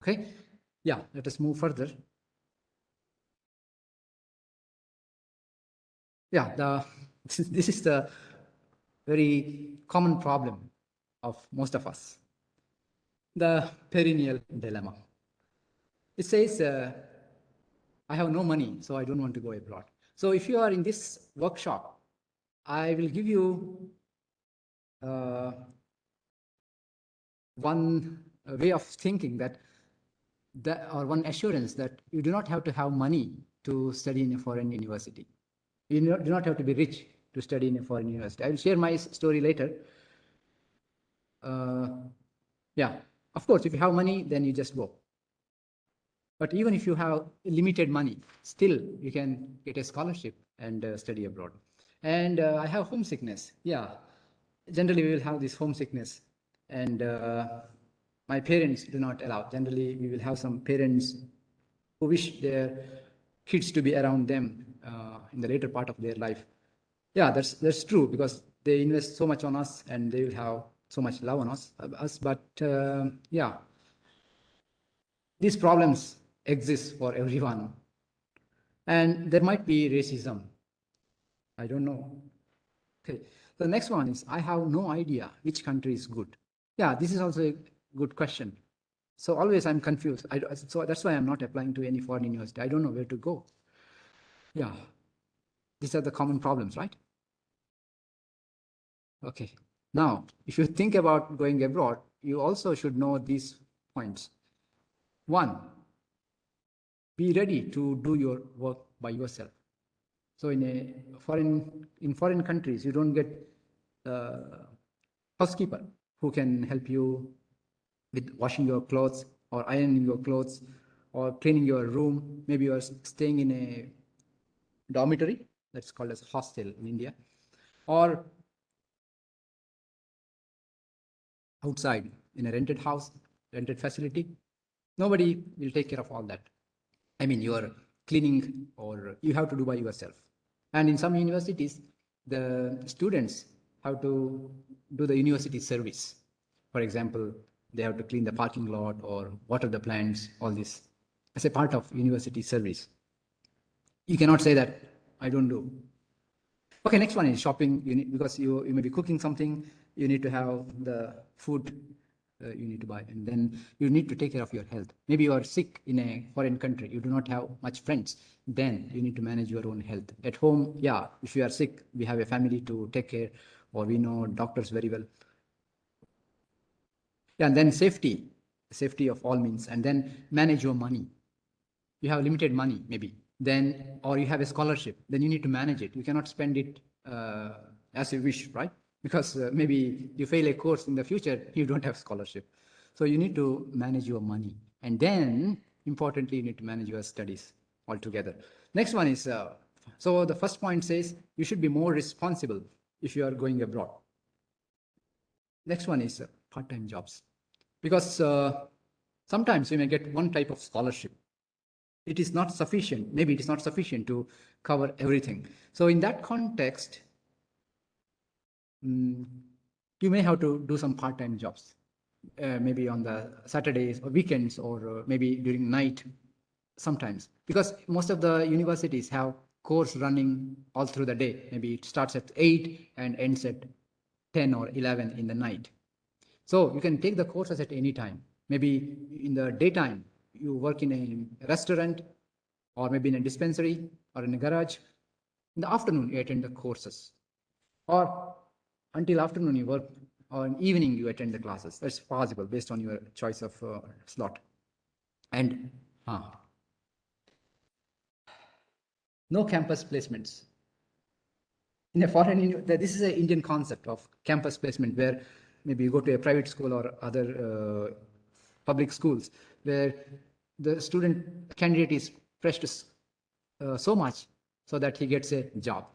Okay, yeah, let us move further. Yeah, this is the very common problem of most of us, the perennial dilemma. It says, I have no money, so I don't want to go abroad. So if you are in this workshop, I will give you one way of thinking or one assurance that you do not have to have money to study in a foreign university. You do not have to be rich to study in a foreign university. I will share my story later. Yeah, of course, if you have money, then you just go. But even if you have limited money, still you can get a scholarship and study abroad. And I have homesickness. Yeah, generally we will have this homesickness, and my parents do not allow. Generally, we will have some parents who wish their kids to be around them in the later part of their life. Yeah, that's true, because they invest so much on us and they will have so much love on us. But yeah, these problems exist for everyone, and there might be racism. I don't know. Okay, the next one is, I have no idea which country is good. Yeah, this is also a good question. So always I'm confused. So that's why I'm not applying to any foreign university. I don't know where to go. Yeah, these are the common problems, right? Okay, now if you think about going abroad, you also should know these points. One, be ready to do your work by yourself. So in foreign countries, you don't get a housekeeper who can help you with washing your clothes or ironing your clothes or cleaning your room. Maybe you are staying in a dormitory, that's called as hostel in India, or outside in a rented house, rented facility. Nobody will take care of all that. I mean, you are cleaning, or you have to do by yourself. And in some universities, the students have to do the university service. For example, they have to clean the parking lot or water the plants, all this as a part of university service. You cannot say that I don't do. Okay, next one is shopping. Because you may be cooking something, you need to have the food you need to buy, and then you need to take care of your health. Maybe you are sick in a foreign country, you do not have much friends, then you need to manage your own health. At home, yeah, if you are sick, we have a family to take care, or we know doctors very well. Yeah, and then safety of all means, and then manage your money. You have limited money, maybe. Then, or you have a scholarship, then you need to manage it. You cannot spend it as you wish, right? Because maybe you fail a course in the future, you don't have scholarship. So you need to manage your money. And then, importantly, you need to manage your studies altogether. Next one is, so the first point says you should be more responsible if you are going abroad. Next one is part-time jobs. Because sometimes you may get one type of scholarship. It is not sufficient. Maybe it is not sufficient to cover everything. So in that context, you may have to do some part-time jobs, maybe on the Saturdays or weekends, or maybe during night sometimes. Because most of the universities have course running all through the day. Maybe it starts at 8 and ends at 10 or 11 in the night. So you can take the courses at any time. Maybe in the daytime, you work in a restaurant, or maybe in a dispensary or in a garage. In the afternoon, you attend the courses. Or until afternoon, you work, or in evening, you attend the classes. That's possible based on your choice of slot. And no campus placements. In a foreign, this is an Indian concept of campus placement, where maybe you go to a private school or other public schools, where the student candidate is pressed so much so that he gets a job.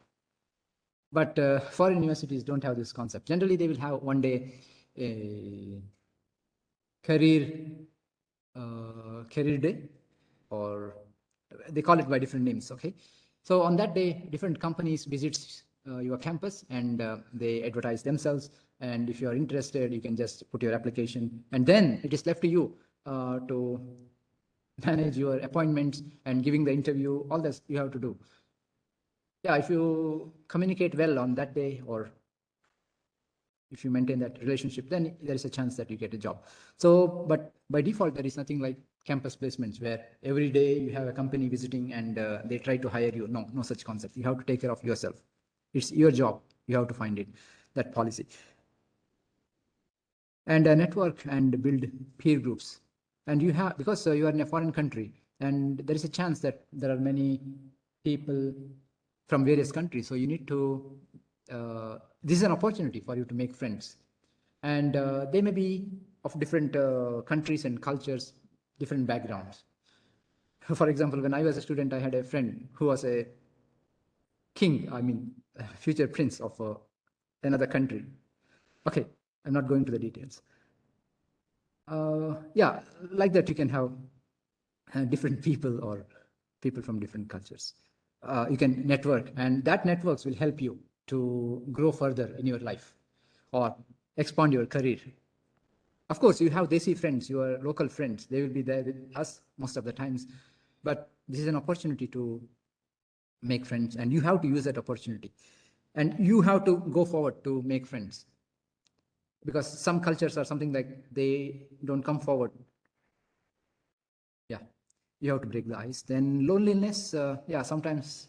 But foreign universities don't have this concept. Generally, they will have one day a career day, or they call it by different names. Okay, so on that day, different companies visits your campus, and they advertise themselves. And if you are interested, you can just put your application, and then it is left to you to manage your appointments and giving the interview. All this you have to do. Yeah, if you communicate well on that day, or if you maintain that relationship, then there is a chance that you get a job. So, but by default, there is nothing like campus placements where every day you have a company visiting and they try to hire you. No such concept. You have to take care of yourself. It's your job. You have to find it, that policy. And network and build peer groups. And you have, because you are in a foreign country, and there is a chance that there are many people from various countries. So you need to, this is an opportunity for you to make friends. And they may be of different countries and cultures, different backgrounds. For example, when I was a student, I had a friend who was a king, future prince of another country. Okay, I'm not going to the details. Yeah, like that you can have different people or people from different cultures. You can network, and that networks will help you to grow further in your life or expand your career. Of course, you have desi friends, your local friends. They will be there with us most of the times. But this is an opportunity to make friends, and you have to use that opportunity. And you have to go forward to make friends. Because some cultures are something like they don't come forward. Yeah, you have to break the ice. Then loneliness, yeah, sometimes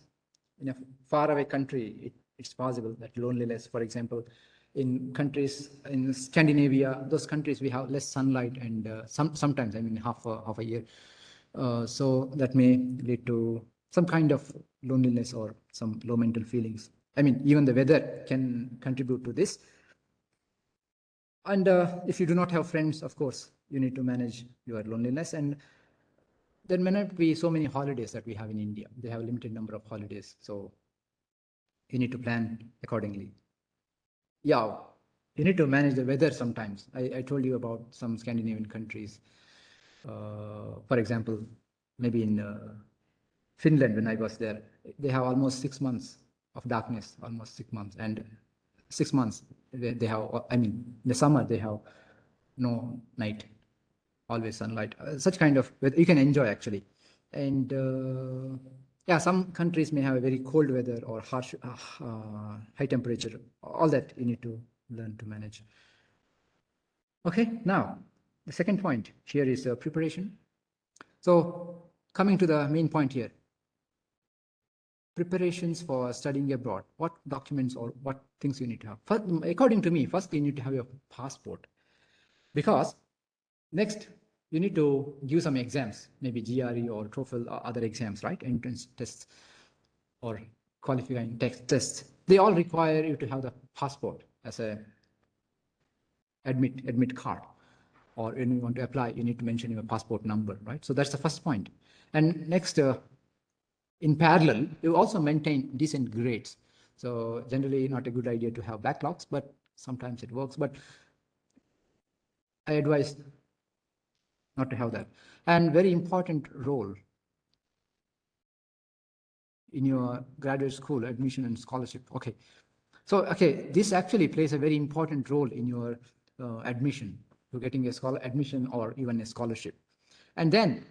in a faraway country, it's possible that loneliness, for example, in countries in Scandinavia, those countries we have less sunlight, and sometimes, half a year. So that may lead to some kind of loneliness or some low mental feelings. Even the weather can contribute to this. And if you do not have friends, of course, you need to manage your loneliness. And there may not be so many holidays that we have in India. They have a limited number of holidays. So you need to plan accordingly. Yeah, you need to manage the weather sometimes. I told you about some Scandinavian countries. For example, maybe in Finland, when I was there, they have almost 6 months of darkness, almost 6 months. And 6 months, they have, in the summer, they have no night, always sunlight. Such kind of weather you can enjoy, actually. And yeah, some countries may have a very cold weather or harsh, high temperature. All that you need to learn to manage. Okay, now the second point here is preparation. So coming to the main point here, preparations for studying abroad. What documents or what things you need to have? First, according to me, first you need to have your passport. Because next, you need to give some exams, maybe GRE or TOEFL or other exams, right? Entrance tests or qualifying tests. They all require you to have the passport as a admit card. Or when you want to apply, you need to mention your passport number, right? So that's the first point. And next, in parallel, you also maintain decent grades. So generally not a good idea to have backlogs, but sometimes it works. But I advise not to have that. And very important role in your graduate school admission and scholarship. Okay. So, okay, this actually plays a very important role in your admission, to getting a admission or even a scholarship. And then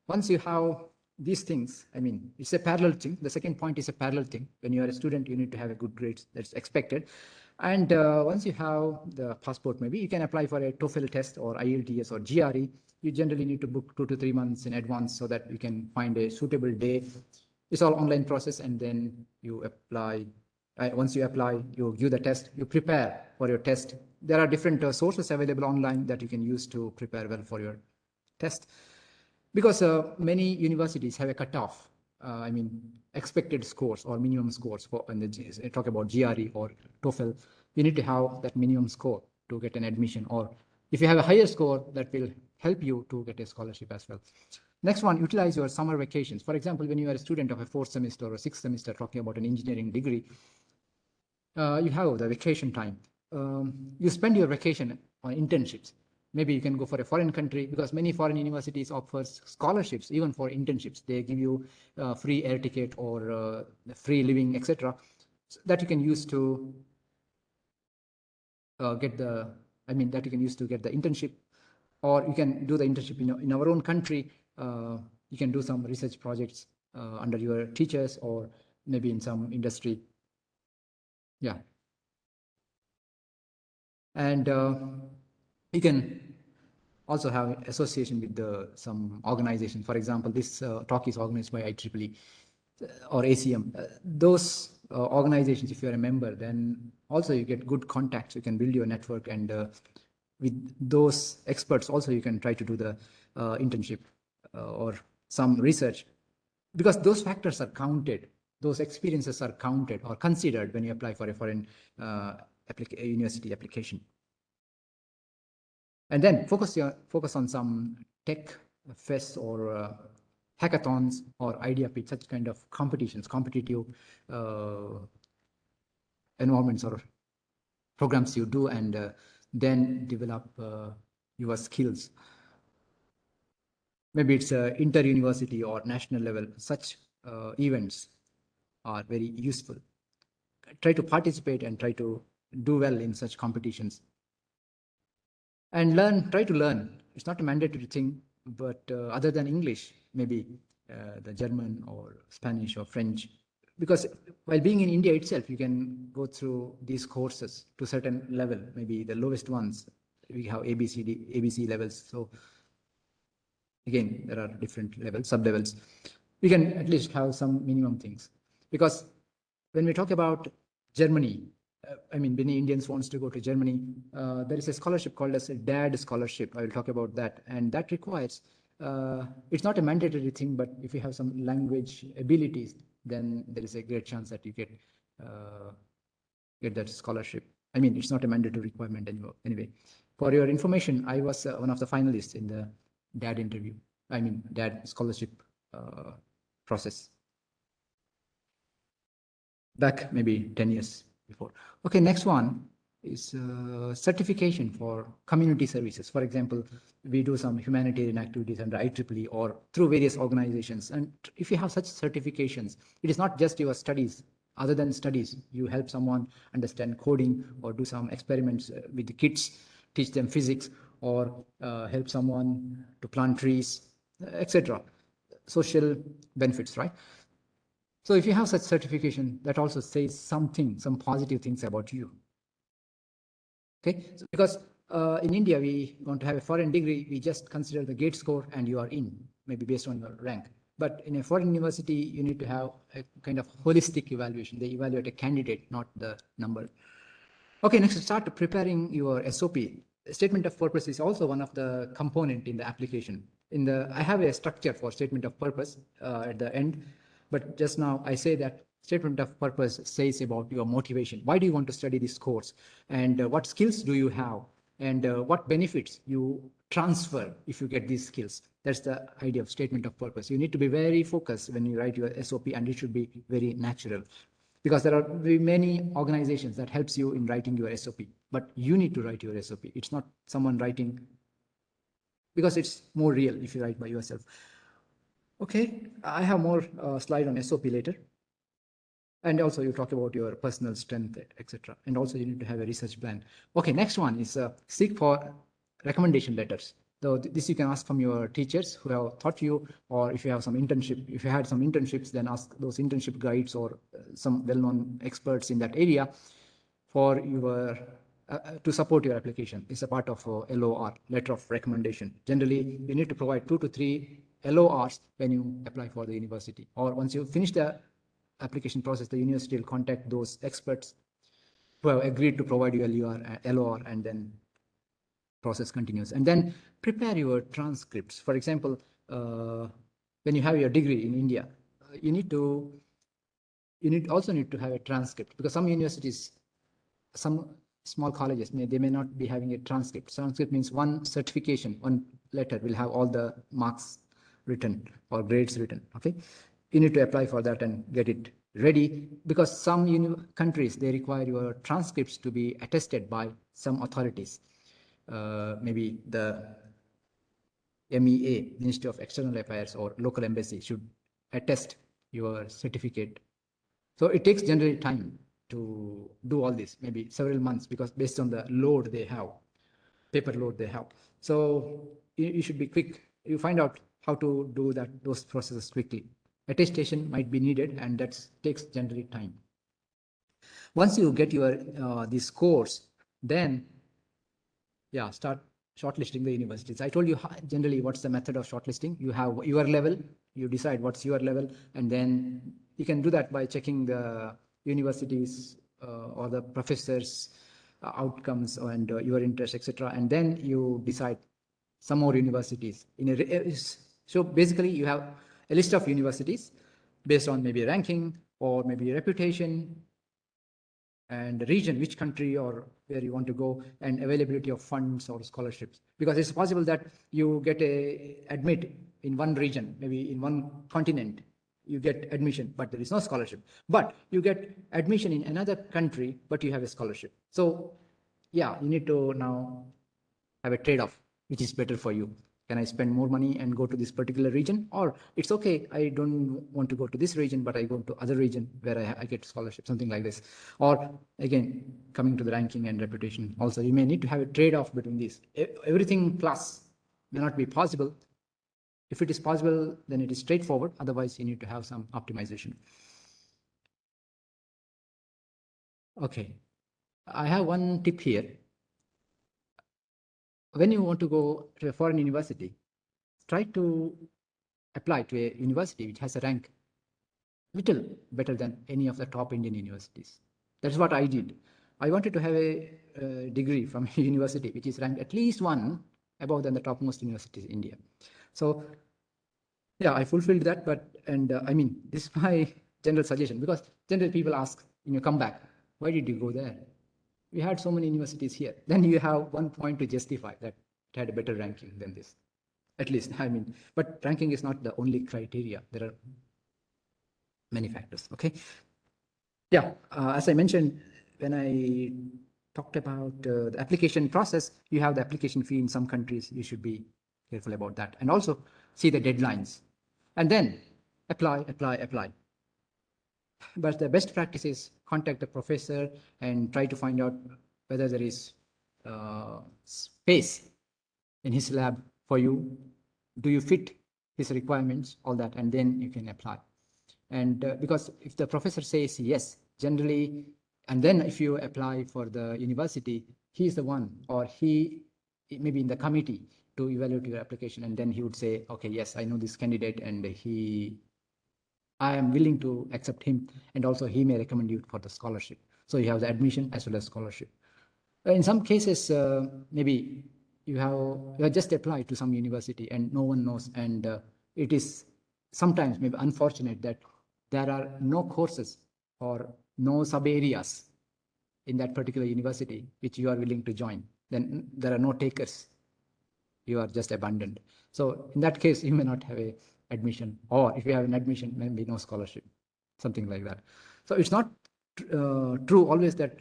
once you have these things, I mean, it's a parallel thing. The second point is a parallel thing. When you are a student, you need to have a good grades, that's expected. And once you have the passport, maybe you can apply for a TOEFL test or IELTS or GRE. You generally need to book 2 to 3 months in advance so that you can find a suitable day. It's all online process, and then you apply. Once you apply, you give the test, you prepare for your test. There are different sources available online that you can use to prepare well for your test. Because many universities have a cutoff, I mean, expected scores or minimum scores for when they talk about GRE or TOEFL. You need to have that minimum score to get an admission, or if you have a higher score, that will help you to get a scholarship as well. Next one, utilize your summer vacations. For example, when you are a student of a 4th semester or 6th semester talking about an engineering degree, you have the vacation time. You spend your vacation on internships. Maybe you can go for a foreign country, because many foreign universities offer scholarships even for internships. They give you free air ticket or free living, etc. So that you can use to get the, that you can use to get the internship, or you can do the internship in our own country. You can do some research projects under your teachers, or maybe in some industry. Yeah. And you can also have association with some organization. For example, this talk is organized by IEEE or ACM. Those organizations, if you're a member, then also you get good contacts. You can build your network, and with those experts also you can try to do the internship or some research, because those factors are counted. Those experiences are counted or considered when you apply for a foreign university application. And then focus on some tech fests or hackathons or idea pitch, such kind of competitions, competitive environments or programs you do, and then develop your skills. Maybe it's inter-university or national level. Such events are very useful. Try to participate and try to do well in such competitions. And try to learn. It's not a mandatory thing, but other than English, maybe the German or Spanish or French. Because while being in India itself, you can go through these courses to a certain level, maybe the lowest ones. We have ABC levels. So again, there are different levels, sub-levels. We can at least have some minimum things. Because when we talk about Germany, many Indians wants to go to Germany. There is a scholarship called as a DAD scholarship. I will talk about that. And that requires, it's not a mandatory thing, but if you have some language abilities, then there is a great chance that you get that scholarship. It's not a mandatory requirement anyway. For your information, I was one of the finalists in the DAD interview. DAD scholarship process. Back maybe 10 years before. Okay, next one is certification for community services. For example, we do some humanitarian activities under IEEE or through various organizations. And if you have such certifications, it is not just your studies. Other than studies, you help someone understand coding or do some experiments with the kids, teach them physics, or help someone to plant trees, etc. Social benefits, right? So if you have such certification, that also says something, some positive things about you. Okay, so because in India, we want to have a foreign degree, we just consider the GATE score and you are in, maybe based on your rank. But in a foreign university, you need to have a kind of holistic evaluation. They evaluate a candidate, not the number. Okay, next, start preparing your SOP. statement of purpose is also one of the component in the application. I have a structure for statement of purpose at the end, but just now I say that statement of purpose says about your motivation. Why do you want to study this course? And what skills do you have? And what benefits you transfer if you get these skills? That's the idea of statement of purpose. You need to be very focused when you write your SOP, and it should be very natural. Because there are many organizations that helps you in writing your SOP, but you need to write your SOP. It's not someone writing, because it's more real if you write by yourself. Okay, I have more slide on SOP later. And also you talk about your personal strength, etc. And also you need to have a research plan. Okay, next one is seek for recommendation letters. So this you can ask from your teachers who have taught you, or if you have some internship, if you had some internships, then ask those internship guides or some well-known experts in that area for your to support your application. It's a part of LOR, letter of recommendation. Generally, you need to provide 2 to 3 LORs when you apply for the university, or once you finish the application process, the university will contact those experts who have agreed to provide you LOR, and then process continues. And then prepare your transcripts. For example, when you have your degree in India, you also need to have a transcript, because some universities, some small colleges, they may not be having a transcript. Transcript means one certification, one letter will have all the marks written or grades written. Okay, you need to apply for that and get it ready, because some countries, they require your transcripts to be attested by some authorities. Maybe the MEA, Ministry of External Affairs, or local embassy should attest your certificate. So it takes generally time to do all this, maybe several months, because based on the load they have, paper load they have. So you should be quick. You find out how to do those processes quickly. Attestation might be needed, and that takes generally time. Once you get your this course, then start shortlisting the universities. I told you generally what's the method of shortlisting. You have your level, you decide what's your level, and then you can do that by checking the universities or the professors' outcomes and your interests, etc. And then you decide some more universities. So basically, you have a list of universities based on maybe ranking or maybe reputation and region, which country or where you want to go, and availability of funds or scholarships. Because it's possible that you get admit in one region, maybe in one continent, you get admission, but there is no scholarship. But you get admission in another country, but you have a scholarship. So you need to now have a trade-off, which is better for you. Can I spend more money and go to this particular region? Or it's okay, I don't want to go to this region, but I go to other region where I get scholarship, something like this. Or again, coming to the ranking and reputation. Also, you may need to have a trade-off between these. Everything plus may not be possible. If it is possible, then it is straightforward. Otherwise, you need to have some optimization. Okay, I have one tip here. When you want to go to a foreign university, try to apply to a university which has a rank little better than any of the top Indian universities. That's what I did. I wanted to have a degree from a university which is ranked at least one above than the topmost universities in India. So I fulfilled that, I mean, this is my general suggestion, because generally people ask when you come back, why did you go there? We had so many universities here. Then you have one point to justify that it had a better ranking than this. At least, I mean, but ranking is not the only criteria. There are many factors, okay? As I mentioned, when I talked about the application process, you have the application fee in some countries. You should be careful about that. And also see the deadlines. And then apply. But the best practice is contact the professor and try to find out whether there is space in his lab for you. Do you fit his requirements, all that, and then you can apply. And because if the professor says yes, generally, and then if you apply for the university, he is the one, or he may be in the committee to evaluate your application, and then he would say, okay, yes, I know this candidate, and I am willing to accept him, and also he may recommend you for the scholarship. So you have the admission as well as scholarship. In some cases, maybe you have just applied to some university and no one knows, and it is sometimes maybe unfortunate that there are no courses or no sub areas in that particular university which you are willing to join. Then there are no takers. You are just abandoned. So in that case, you may not have a admission, or if you have an admission, maybe no scholarship, something like that. So it's not true always that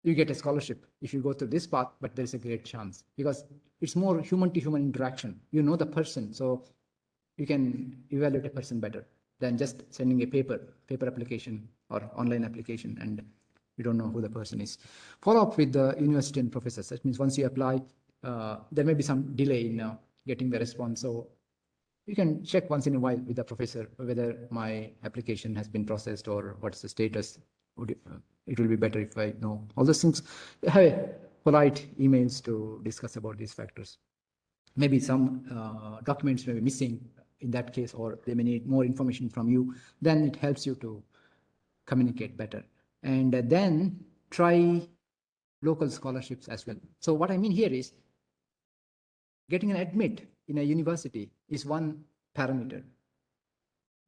you get a scholarship if you go through this path, but there's a great chance because it's more human to human interaction. You know the person, so you can evaluate a person better than just sending a paper application or online application, and you don't know who the person is. Follow up with the university and professors. That means once you apply, there may be some delay in getting the response. So you can check once in a while with the professor whether my application has been processed or what's the status. It will be better if I know all those things. Have polite emails to discuss about these factors. Maybe some documents may be missing in that case, or they may need more information from you. Then it helps you to communicate better. And then try local scholarships as well. So what I mean here is getting an admit in a university is one parameter.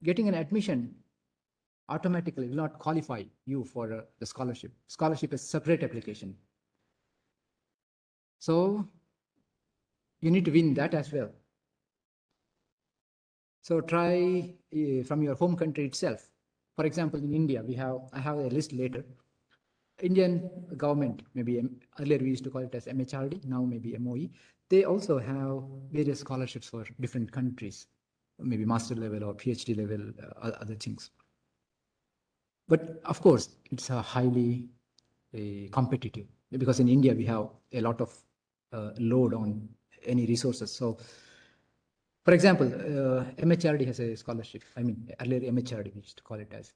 Getting an admission automatically will not qualify you for the scholarship. Scholarship is a separate application. So you need to win that as well. So try from your home country itself. For example, in India, I have a list later. Indian government, maybe earlier we used to call it as MHRD, now maybe MOE. They also have various scholarships for different countries, maybe master level or PhD level, other things. But of course, it's a highly competitive because in India we have a lot of load on any resources. So, for example, MHRD has a scholarship. I mean, earlier MHRD we used to call it as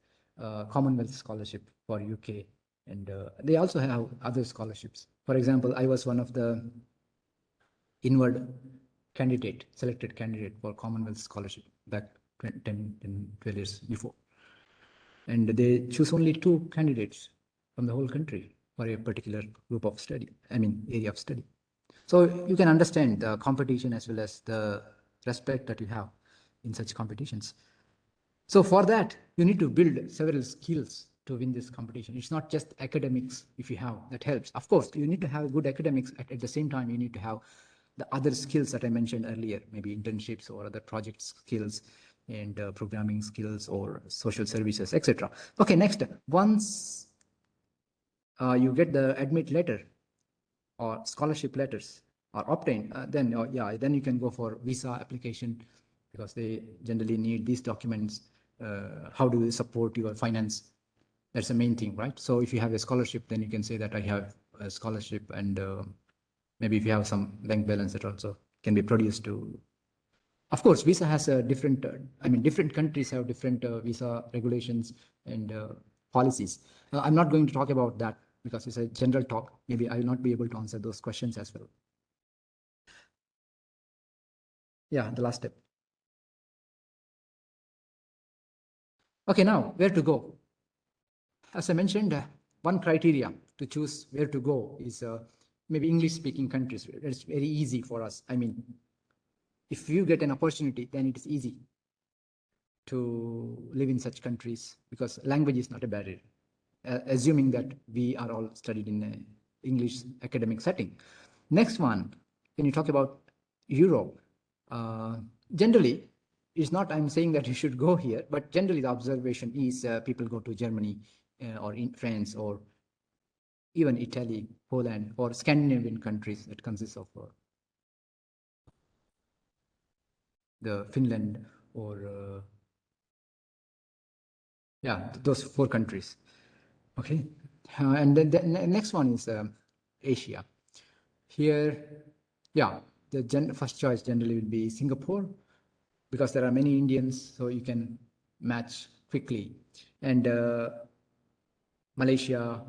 Commonwealth Scholarship for UK, and they also have other scholarships. For example, I was one of the selected candidate for Commonwealth Scholarship back 10 and 12 years before. And they choose only 2 candidates from the whole country for a particular group of study, area of study. So you can understand the competition as well as the respect that you have in such competitions. So for that, you need to build several skills to win this competition. It's not just academics. If you have, that helps. Of course, you need to have good academics. At the same time, you need to have the other skills that I mentioned earlier, maybe internships or other project skills and programming skills or social services, etc. Okay, next, once you get the admit letter or scholarship letters are obtained, then you can go for visa application because they generally need these documents. How do they support your finance? That's the main thing, right? So if you have a scholarship, then you can say that I have a scholarship, and maybe if you have some bank balance, that also can be produced to. Of course, visa has a different, different countries have different visa regulations and policies. I'm not going to talk about that because it's a general talk. Maybe I will not be able to answer those questions as well. Yeah, the last step. Okay, now where to go? As I mentioned, one criteria to choose where to go is maybe English-speaking countries. It's very easy for us. If you get an opportunity, then it is easy to live in such countries because language is not a barrier, assuming that we are all studied in an English academic setting. Next one, when you talk about Europe, generally, it's not I'm saying that you should go here, but generally the observation is people go to Germany or in France or even Italy, Poland, or Scandinavian countries that consists of the Finland or those 4 countries. Okay, and then the next one is Asia. Here, the first choice generally will be Singapore because there are many Indians, so you can match quickly. And Malaysia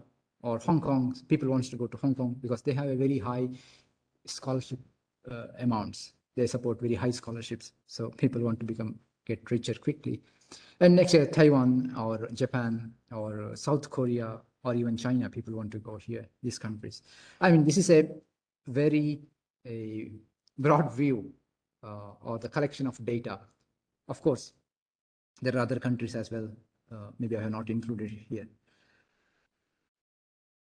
or Hong Kong, people wants to go to Hong Kong because they have a very high scholarship amounts. They support very high scholarships, so people want to get richer quickly. And next year, Taiwan or Japan or South Korea or even China, people want to go here, these countries. I mean, this is a very broad view or the collection of data. Of course, there are other countries as well. Maybe I have not included here.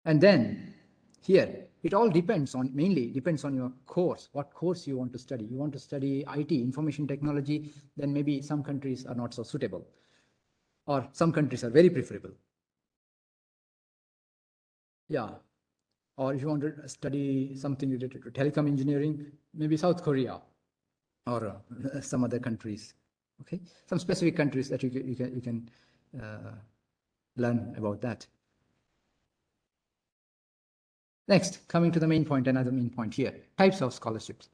And then here, it all depends on, mainly depends on your course, what course you want to study. You want to study IT, information technology, then maybe some countries are not so suitable, or some countries are very preferable. Yeah. Or if you want to study something related to telecom engineering, maybe South Korea or some other countries. Okay, some specific countries that you can learn about that. Next, coming to the main point, another main point here, types of scholarships.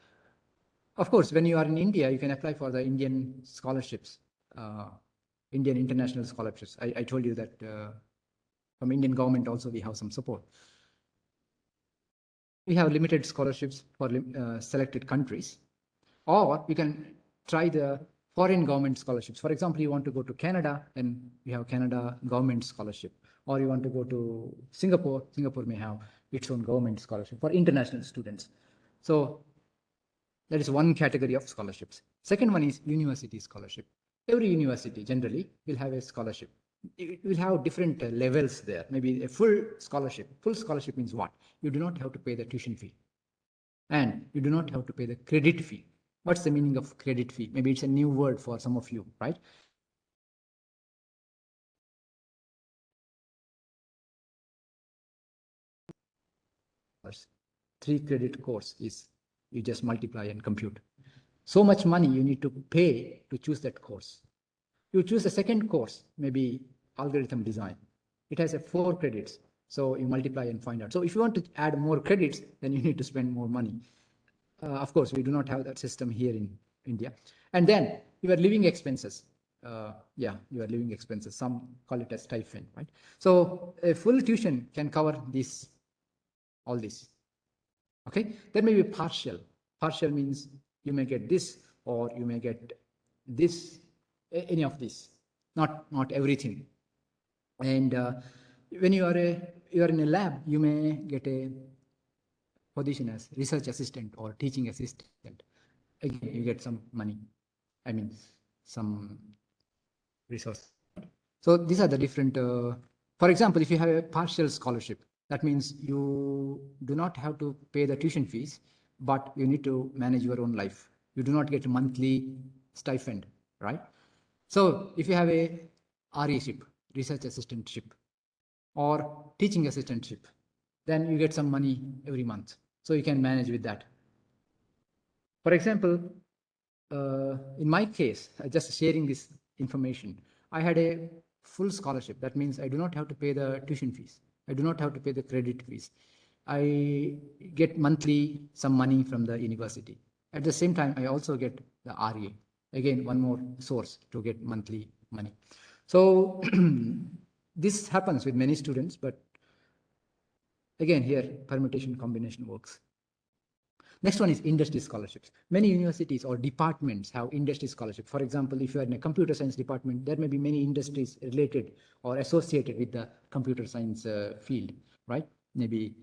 Of course, when you are in India, you can apply for the Indian scholarships, Indian international scholarships. I told you that from Indian government also we have some support. We have limited scholarships for selected countries, or you can try the foreign government scholarships. For example, you want to go to Canada, then we have Canada government scholarship. Or you want to go to Singapore, Singapore may have its own government scholarship for international students. So that is one category of scholarships. Second one is university scholarship. Every university generally will have a scholarship. It will have different levels there. Maybe a full scholarship. Full scholarship means what? You do not have to pay the tuition fee. And you do not have to pay the credit fee. What's the meaning of credit fee? Maybe it's a new word for some of you, right? Three credit course is you just multiply and compute. So much money you need to pay to choose that course. You choose a second course, maybe algorithm design. It has 4 credits. So you multiply and find out. So if you want to add more credits, then you need to spend more money. Of course, we do not have that system here in India. And then your living expenses. Your living expenses. Some call it a stipend, right? So a full tuition can cover this, all this. Okay, there may be partial. Partial means you may get this, or you may get this, any of this, not everything. And when you are in a lab, you may get a position as research assistant or teaching assistant. Again, you get some money. I mean, some resource. So these are the different. For example, if you have a partial scholarship, that means you do not have to pay the tuition fees, but you need to manage your own life. You do not get a monthly stipend, right? So if you have a RA-ship, research assistantship, or teaching assistantship, then you get some money every month. So you can manage with that. For example, in my case, just sharing this information, I had a full scholarship. That means I do not have to pay the tuition fees. I do not have to pay the credit fees. I get monthly some money from the university. At the same time, I also get the RA. Again, one more source to get monthly money. So this happens with many students, but again, here permutation combination works. Next one is industry scholarships. Many universities or departments have industry scholarships. For example, if you are in a computer science department, there may be many industries related or associated with the computer science field, right? Maybe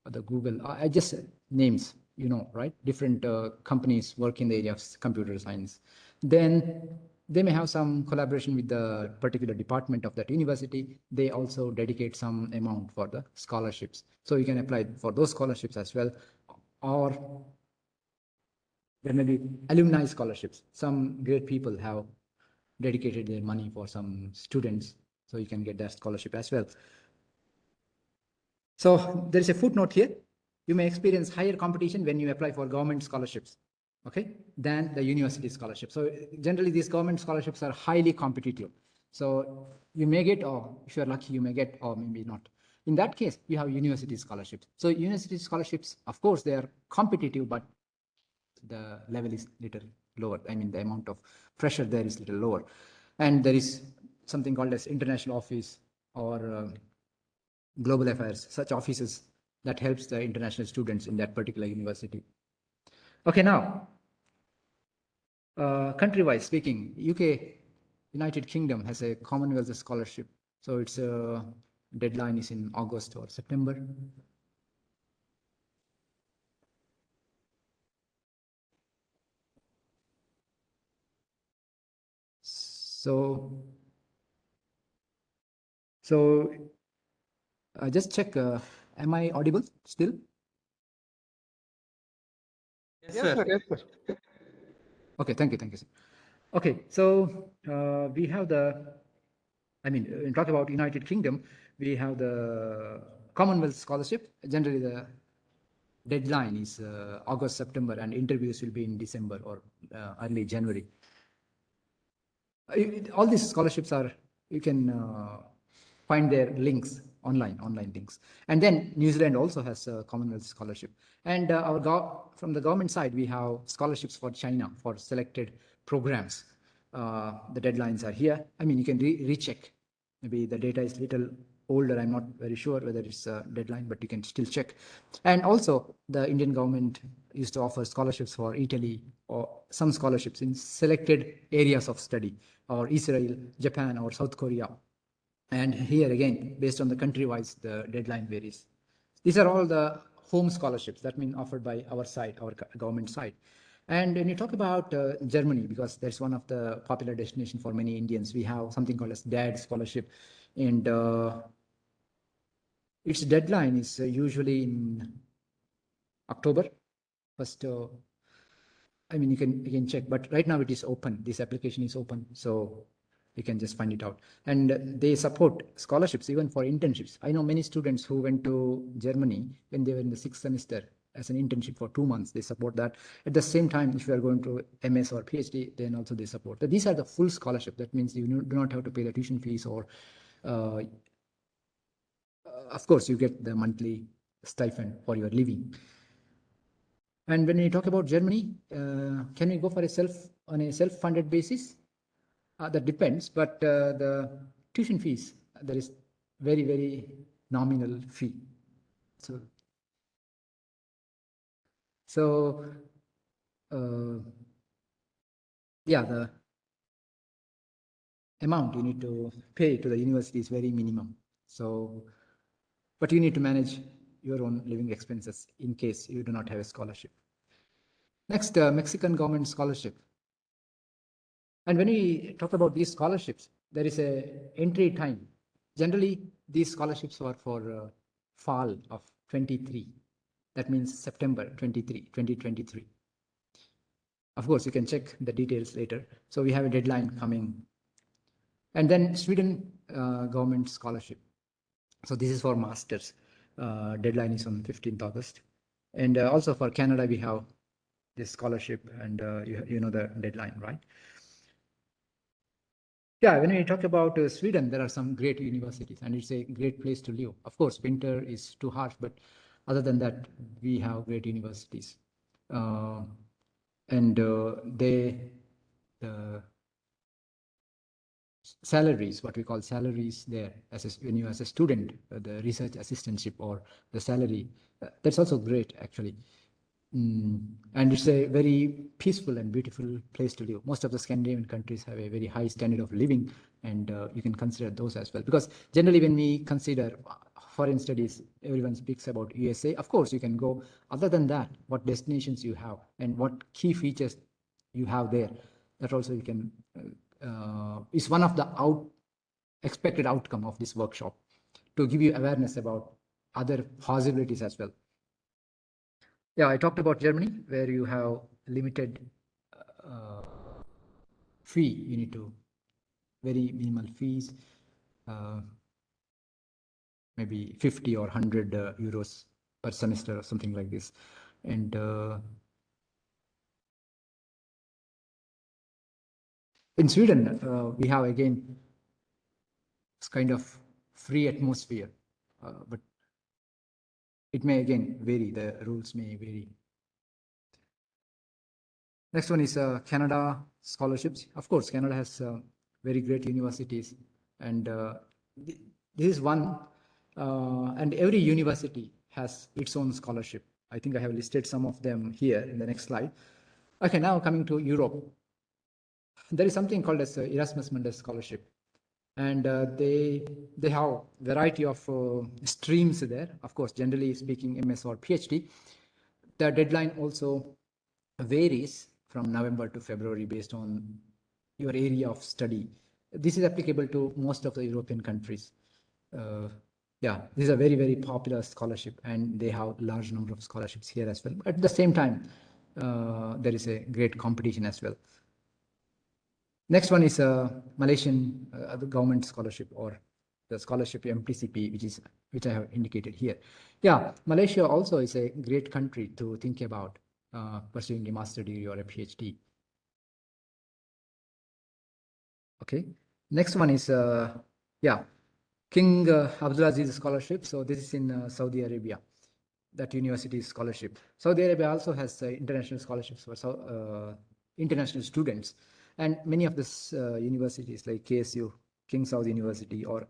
the Google, I just names, you know, right? Different companies work in the area of computer science. Then they may have some collaboration with the particular department of that university. They also dedicate some amount for the scholarships. So you can apply for those scholarships as well. Or there may be alumni scholarships. Some great people have dedicated their money for some students, so you can get that scholarship as well. So there is a footnote here. You may experience higher competition when you apply for government scholarships, okay, than the university scholarship. So generally these government scholarships are highly competitive. So you may get, or if you're lucky, you may get, or maybe not. In that case, you have university scholarships. So university scholarships, of course, they are competitive, but the level is little lower. I mean, the amount of pressure there is little lower. And there is something called as international office or global affairs, such offices that helps the international students in that particular university. Okay, now, country-wise speaking, UK, United Kingdom has a Commonwealth scholarship. So it's deadline is in August or September. So just check, am I audible still? Yes, sir. Yes, sir. Okay, thank you, sir. Okay, so we have in talk about United Kingdom, we have the Commonwealth Scholarship. Generally, the deadline is August, September, and interviews will be in December or early January. All these scholarships are, you can find their links online links. And then New Zealand also has a Commonwealth scholarship. And from the government side, we have scholarships for China for selected programs. The deadlines are here. I mean, you can recheck. Maybe the data is little older. I'm not very sure whether it's a deadline, but you can still check. And also, the Indian government used to offer scholarships for Italy or some scholarships in selected areas of study, or Israel, Japan, or South Korea. And here again, based on the country-wise, the deadline varies. These are all the home scholarships that mean offered by our side, our government side. And when you talk about Germany, because that's one of the popular destinations for many Indians, we have something called as DAD scholarship. And its deadline is usually in October. First, I mean, you can check, but right now it is open. This application is open, so you can just find it out. And they support scholarships even for internships. I know many students who went to Germany when they were in the 6th semester as an internship for 2 months. They support that. At the same time, if you are going to MS or PhD, then also they support. But these are the full scholarship. That means you do not have to pay the tuition fees, or of course, you get the monthly stipend for your living. And when we talk about Germany, can we go for on a self-funded basis? That depends, but the tuition fees, there is very, very nominal fee. So yeah, the amount you need to pay to the university is very minimum. So, but you need to manage your own living expenses in case you do not have a scholarship. Next, Mexican government scholarship. And when we talk about these scholarships, there is a entry time. Generally, these scholarships are for fall of 23. That means September 2023. Of course, you can check the details later. So we have a deadline coming. And then Sweden government scholarship. So this is for masters. Deadline is on 15th August. And also for Canada, we have this scholarship, and you know the deadline, right? Yeah, when we talk about Sweden, there are some great universities, and it's a great place to live. Of course, winter is too harsh, but other than that, we have great universities. And the salaries, what we call salaries there, when you as a student, the research assistantship or the salary, that's also great, actually. And it's a very peaceful and beautiful place to live. Most of the Scandinavian countries have a very high standard of living, and you can consider those as well. Because generally when we consider foreign studies, everyone speaks about USA. Of course, you can go. Other than that, what destinations you have and what key features you have there, that also you can, is one of the expected outcome of this workshop, to give you awareness about other possibilities as well. Yeah, I talked about Germany, where you have limited fee. You need to very minimal fees, maybe 50 or 100 euros per semester or something like this. And in Sweden, we have again this kind of free atmosphere, but it may again vary. The rules may vary. Next one is Canada scholarships. Of course, Canada has very great universities, and this is one, and every university has its own scholarship. I think I have listed some of them here in the next slide. Okay, now coming to Europe. There is something called as Erasmus Mundus Scholarship. And they have variety of streams there. Of course, generally speaking, MS or PhD. The deadline also varies from November to February based on your area of study. This is applicable to most of the European countries. Yeah, this is a very, very popular scholarship, and they have large number of scholarships here as well. At the same time, there is a great competition as well. Next one is a Malaysian the government scholarship, or the scholarship MTCP, which I have indicated here. Yeah, Malaysia also is a great country to think about pursuing a master degree or a PhD. Okay, next one is yeah, King Abdulaziz Scholarship. So this is in Saudi Arabia, that university scholarship. Saudi Arabia also has international scholarships for international students. And many of these universities like KSU, King Saud University, or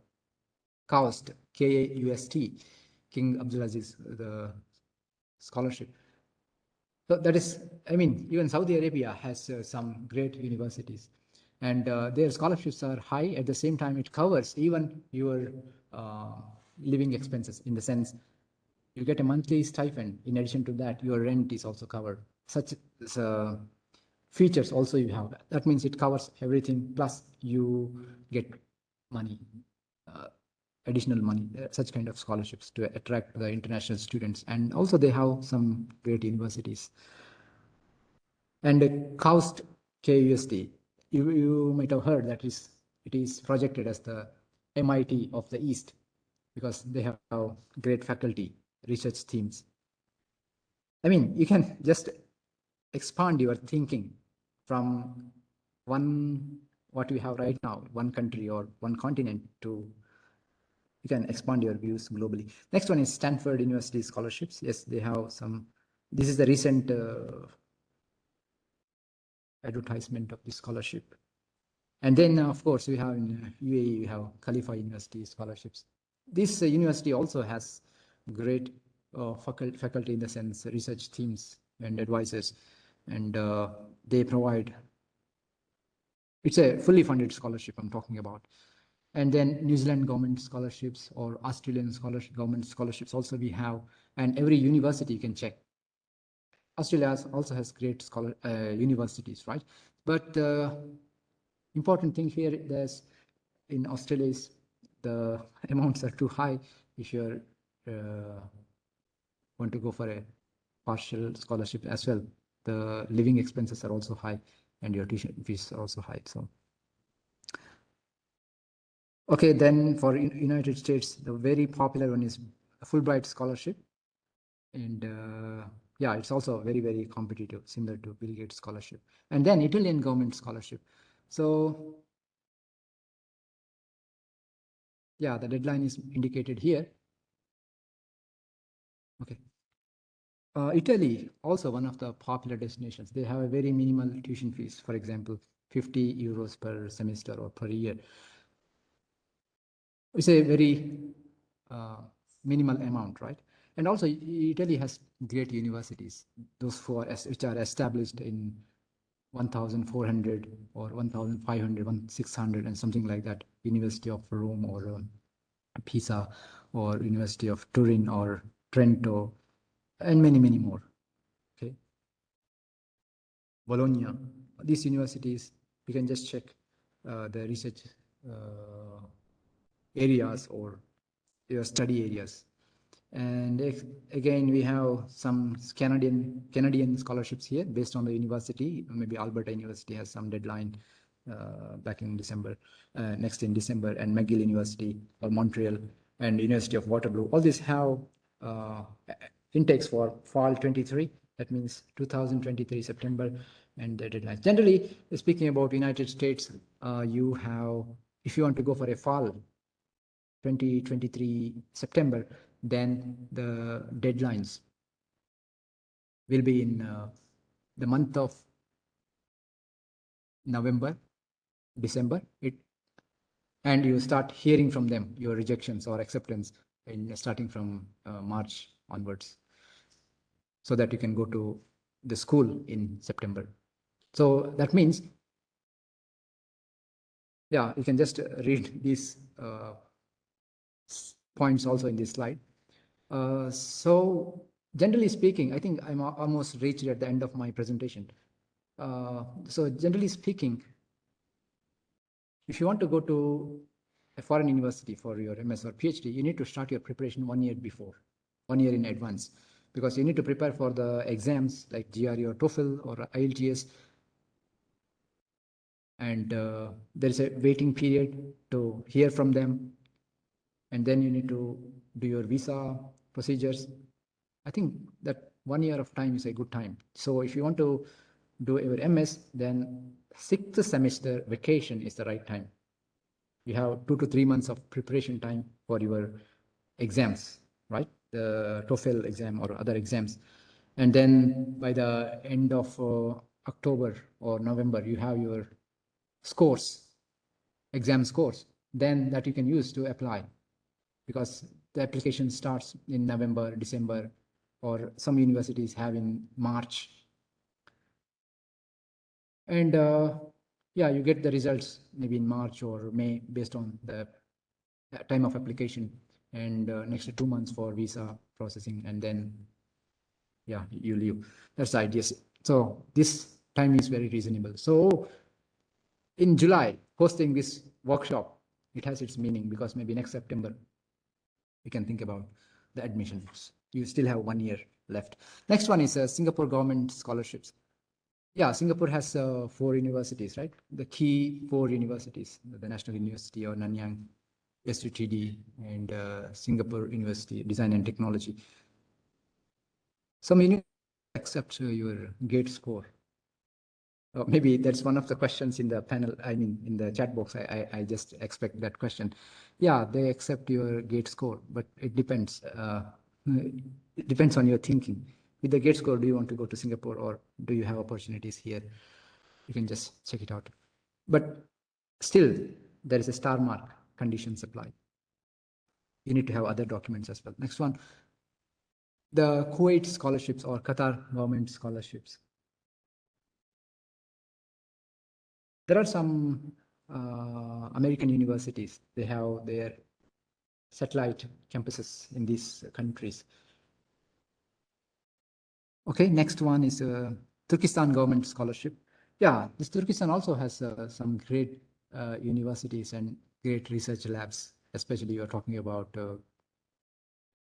KAUST, KAUST, King Abdulaziz, the scholarship. So that is, I mean, even Saudi Arabia has some great universities, and their scholarships are high. At the same time, it covers even your living expenses, in the sense you get a monthly stipend. In addition to that, your rent is also covered. Such features also you have. That means it covers everything, plus you get money, additional money, such kind of scholarships to attract the international students. And also they have some great universities. And KAUST, KUST, you might have heard that it is projected as the MIT of the East, because they have great faculty, research teams. I mean, you can just expand your thinking from what we have right now, one country or one continent, to you can expand your views globally. Next one is Stanford University scholarships. Yes, they have some. This is the recent advertisement of the scholarship. And then, of course, we have in UAE, we have Khalifa University scholarships. This university also has great faculty, in the sense research teams and advisors, and they provide, it's a fully funded scholarship I'm talking about. And then New Zealand government scholarships or Australian government scholarships also we have, and every university you can check. Australia also has great universities, right? But important thing here is in Australia is the amounts are too high if you're want to go for a partial scholarship as well. The living expenses are also high, and your tuition fees are also high. So, okay, then for United States, the very popular one is a Fulbright scholarship, and yeah, it's also very, very competitive, similar to Bill Gates scholarship. And then Italian government scholarship. So yeah, the deadline is indicated here. Okay. Italy, also one of the popular destinations. They have a very minimal tuition fees, for example, 50 euros per semester or per year. It's a very minimal amount, right? And also Italy has great universities, those which are established in 1,400 or 1,500, 1,600 and something like that. University of Rome or Pisa, or University of Turin or Trento, and many, many more. Okay. Bologna, these universities, you can just check the research areas or your study areas. And again, we have some Canadian scholarships here based on the university. Maybe Alberta University has some deadline back in December, next in December, and McGill University or Montreal and University of Waterloo. All these have intakes for fall 23. That means 2023 September, and the deadline. Generally speaking, about United States, you have, if you want to go for a fall 2023 September, then the deadlines will be in the month of November, December, and you start hearing from them your rejections or acceptance in starting from March onwards, so that you can go to the school in September. So that means Yeah, you can just read these points also in this slide. So generally speaking, I think I'm almost reached at the end of my presentation. So generally speaking, if you want to go to a foreign university for your MS or PhD, you need to start your preparation 1 year before, 1 year in advance, because you need to prepare for the exams like GRE or TOEFL or IELTS. And there is a waiting period to hear from them. And then you need to do your visa procedures. I think that 1 year of time is a good time. So if you want to do your MS, then 6th semester vacation is the right time. You have 2 to 3 months of preparation time for your exams, right? The TOEFL exam or other exams. And then by the end of October or November, you have your scores, exam scores, then that you can use to apply, because the application starts in November, December, or some universities have in March. And yeah, you get the results maybe in March or May based on the time of application, and next 2 months for visa processing, and then yeah, you leave. That's the idea. So this time is very reasonable. So in July, hosting this workshop, it has its meaning, because maybe next September we can think about the admissions. You still have 1 year left. Next one is Singapore government scholarships. Yeah, Singapore has 4 universities, right? The key 4 universities, the National University or Nanyang, SUTD, and Singapore University, Design and Technology. Some universities accept your GATE score. Maybe that's one of the questions in the panel, I mean, in the chat box. I just expect that question. Yeah, they accept your GATE score, but it depends. It depends on your thinking. With the GATE score, do you want to go to Singapore, or do you have opportunities here? You can just check it out. But still, there is a star mark conditions apply. You need to have other documents as well. Next one, the Kuwait scholarships or Qatar government scholarships. There are some American universities. They have their satellite campuses in these countries. Okay, next one is Turkestan government scholarship. Yeah, this Turkestan also has some great universities and great research labs, especially you're talking about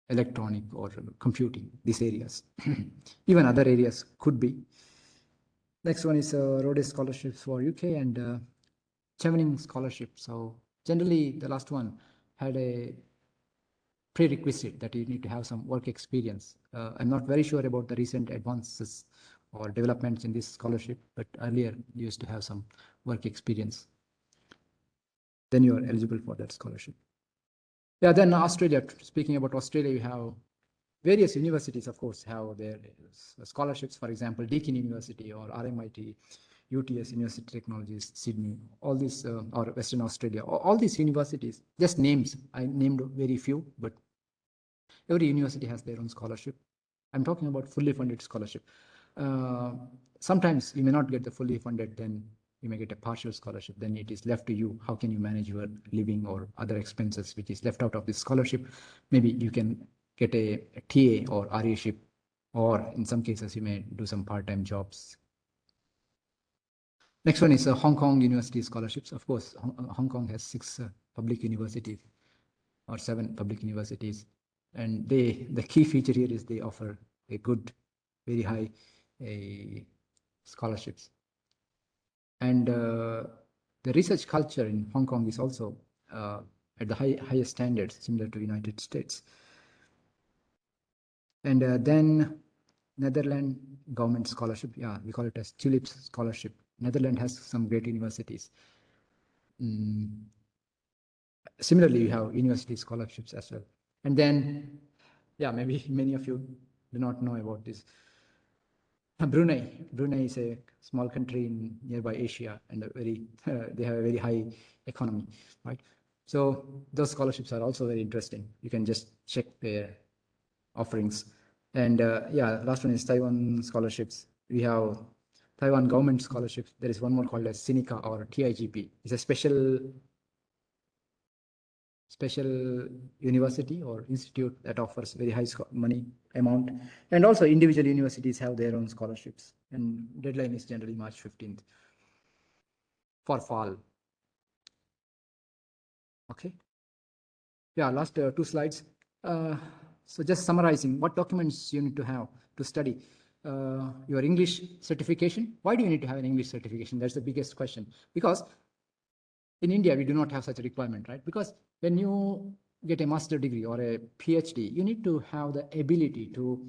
electronic or computing, these areas. Even other areas could be. Next one is Rhodes scholarships for UK and Chevening scholarship. So generally the last one had a prerequisite that you need to have some work experience. I'm not very sure about the recent advances or developments in this scholarship, but earlier you used to have some work experience. Then you are eligible for that scholarship. Yeah, then Australia, speaking about Australia, you have various universities, of course, have their scholarships. For example, Deakin University or RMIT, UTS, University of Technologies, Sydney, all these, or Western Australia, all these universities, just names. I named very few, but every university has their own scholarship. I'm talking about fully funded scholarship. Sometimes you may not get the fully funded, then you may get a partial scholarship. Then it is left to you. How can you manage your living or other expenses, which is left out of this scholarship? Maybe you can get a TA or RA-ship, or in some cases, you may do some part-time jobs. Next one is Hong Kong University scholarships. Of course, Hong Kong has 6 public universities or 7 public universities. And the key feature here is they offer a good, very high scholarships. And the research culture in Hong Kong is also at the highest standards, similar to United States. And then Netherlands government scholarship, yeah, we call it as Tulips scholarship. Netherlands has some great universities. Similarly, you have university scholarships as well. And then, yeah, maybe many of you do not know about this. Brunei is a small country in nearby Asia, and they have a very high economy, right? So those scholarships are also very interesting. You can just check their offerings. And yeah, last one is Taiwan scholarships. We have Taiwan government scholarships. There is one more called as SINICA or TIGP. It's a special university or institute that offers very high money amount. And also individual universities have their own scholarships. And deadline is generally March 15th for fall. Okay. Yeah, last 2 slides. So just summarizing, what documents you need to have to study. Your English certification. Why do you need to have an English certification? That's the biggest question. Because in India, we do not have such a requirement, right? Because when you get a master's degree or a PhD, you need to have the ability to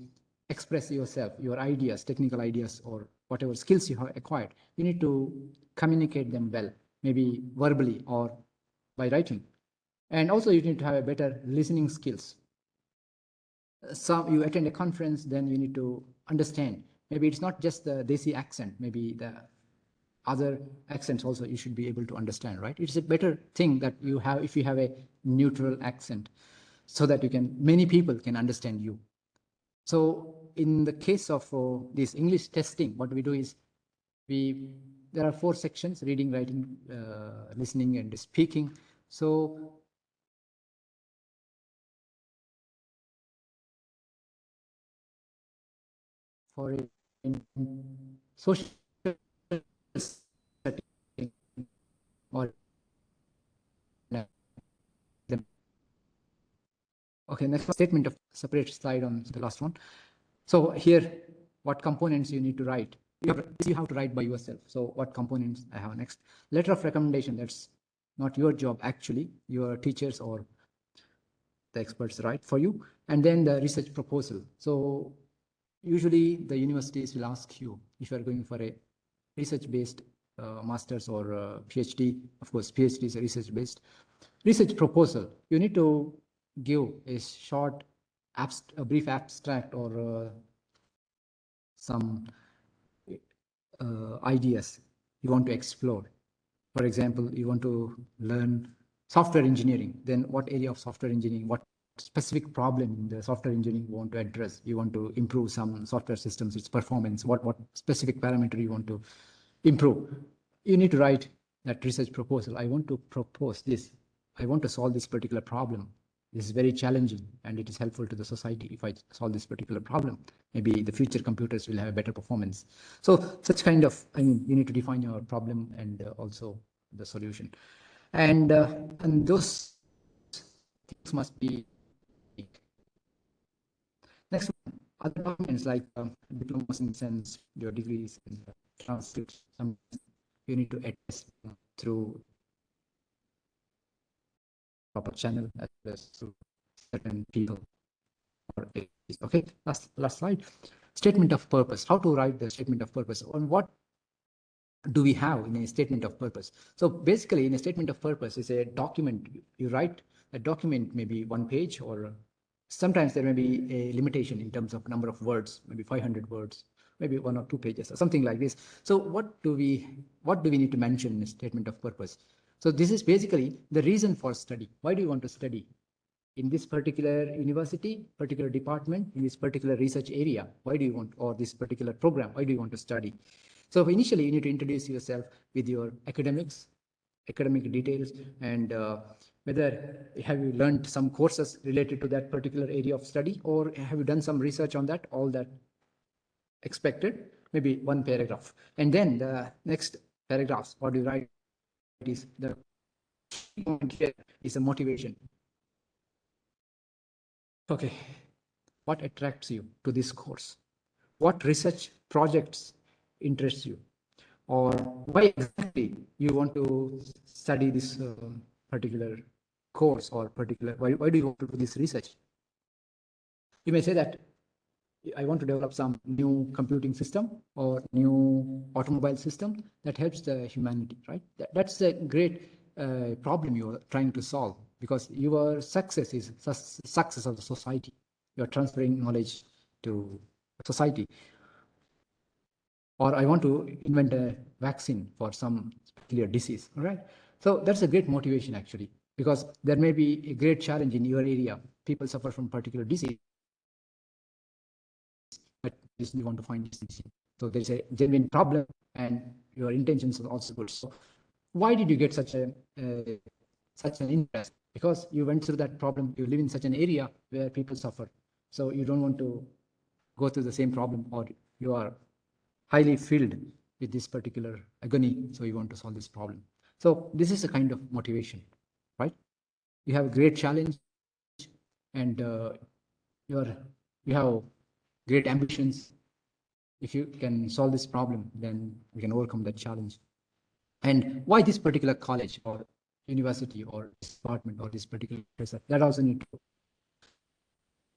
express yourself, your ideas, technical ideas, or whatever skills you have acquired. You need to communicate them well, maybe verbally or by writing. And also you need to have a better listening skills. You attend a conference, then you need to understand. Maybe it's not just the Desi accent, maybe the other accents also you should be able to understand, right? It's a better thing that you have if you have a neutral accent, so that many people can understand you. So in the case of this English testing, what we do is there are 4 sections: reading, writing, listening, and speaking. So for social setting or okay, next statement of separate slide on the last one. So here, what components you need to write? You have to write by yourself. So what components I have next? Letter of recommendation. That's not your job actually. Your teachers or the experts write for you. And then the research proposal. So usually the universities will ask you if you are going for a research-based master's or PhD. Of course, PhD is a research-based. Research proposal. You need to give a short, a brief abstract or some ideas you want to explore. For example, you want to learn software engineering. Then what area of software engineering, what specific problem in the software engineering you want to address? You want to improve some software systems, its performance, what specific parameter you want to improve. You need to write that research proposal. I want to propose this. I want to solve this particular problem. This is very challenging and it is helpful to the society if I solve this particular problem. Maybe the future computers will have a better performance. So such kind of, you need to define your problem and also the solution. And those things must be. Next one, other documents like diplomas in sense, your degrees and transcripts. You need to attest through proper channel as well as through certain people. Okay, last slide. Statement of purpose. How to write the statement of purpose? On what do we have in a statement of purpose? So basically, in a statement of purpose is a document. You write a document, maybe 1 page, or sometimes there may be a limitation in terms of number of words, maybe 500 words, maybe 1 or 2 pages, or something like this. So what do we need to mention in a statement of purpose? So this is basically the reason for study. Why do you want to study in this particular university, particular department, in this particular research area? Why do you want, or this particular program, why do you want to study? So initially, you need to introduce yourself with your academic details, and whether have you learned some courses related to that particular area of study, or have you done some research on that, all that expected, maybe 1 paragraph. And then the next paragraphs, what you write is the motivation. Okay, what attracts you to this course? What research projects interest you? Or why exactly you want to study this particular course, or why do you want to do this research? You may say that I want to develop some new computing system or new automobile system that helps the humanity, right? That's a great problem you're trying to solve, because your success is success of the society. You're transferring knowledge to society. Or I want to invent a vaccine for some particular disease, all right? So that's a great motivation actually, because there may be a great challenge in your area. People suffer from particular disease, but you want to find this disease. So there is a genuine problem and your intentions are also good. So why did you get such an interest? Because you went through that problem, you live in such an area where people suffer. So you don't want to go through the same problem, or you are highly filled with this particular agony, so you want to solve this problem. So this is a kind of motivation, right? You have a great challenge, and you have great ambitions. If you can solve this problem, then you can overcome that challenge. And why this particular college or university or this department or this particular professor? That also need to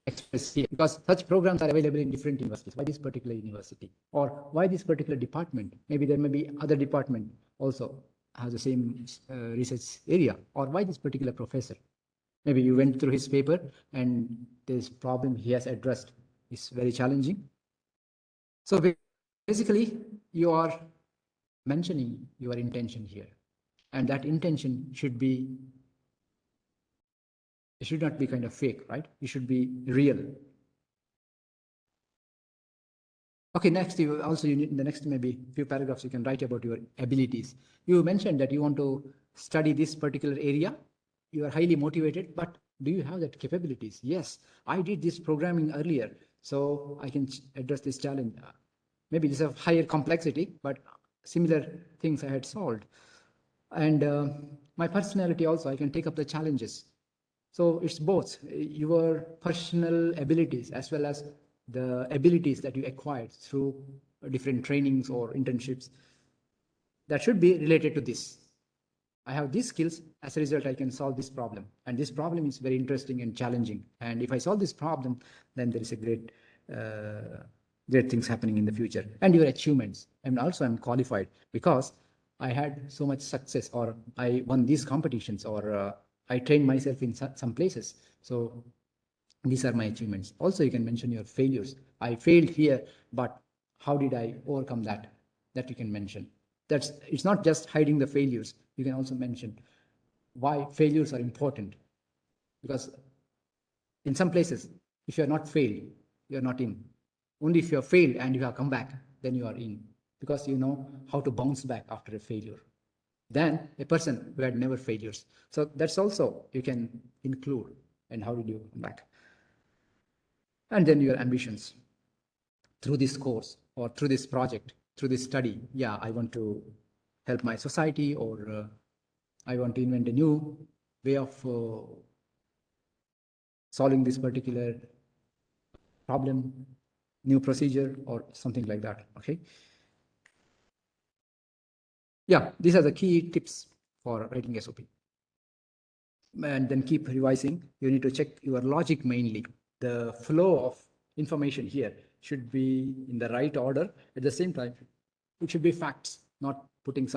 express here, because such programs are available in different universities. Why this particular university, or why this particular department? Maybe there may be other department also has the same research area, or why this particular professor? Maybe you went through his paper and this problem he has addressed is very challenging. So basically you are mentioning your intention here, and that intention should be, it should not be kind of fake, right? It should be real. Okay, next, you need the next maybe few paragraphs you can write about your abilities. You mentioned that you want to study this particular area. You are highly motivated, but do you have that capabilities? Yes, I did this programming earlier, so I can address this challenge. Maybe this is of higher complexity, but similar things I had solved. And my personality also, I can take up the challenges. So it's both your personal abilities as well as the abilities that you acquired through different trainings or internships that should be related to this. I have these skills, as a result, I can solve this problem. And this problem is very interesting and challenging. And if I solve this problem, then there is a great things happening in the future. And your achievements. And also I'm qualified because I had so much success, or I won these competitions, or I trained myself in some places. So these are my achievements. Also, you can mention your failures. I failed here, but how did I overcome that? That you can mention. It's not just hiding the failures. You can also mention why failures are important. Because in some places, if you're not failed, you're not in. Only if you're failed and you have come back, then you are in. Because you know how to bounce back after a failure. Then a person who had never failures. So that's also you can include. And how did you come back? And then your ambitions through this course or through this project, through this study. Yeah, I want to help my society, or I want to invent a new way of solving this particular problem, new procedure, or something like that. Okay. Yeah, these are the key tips for writing SOP. And then keep revising. You need to check your logic mainly. The flow of information here should be in the right order. At the same time, it should be facts, not putting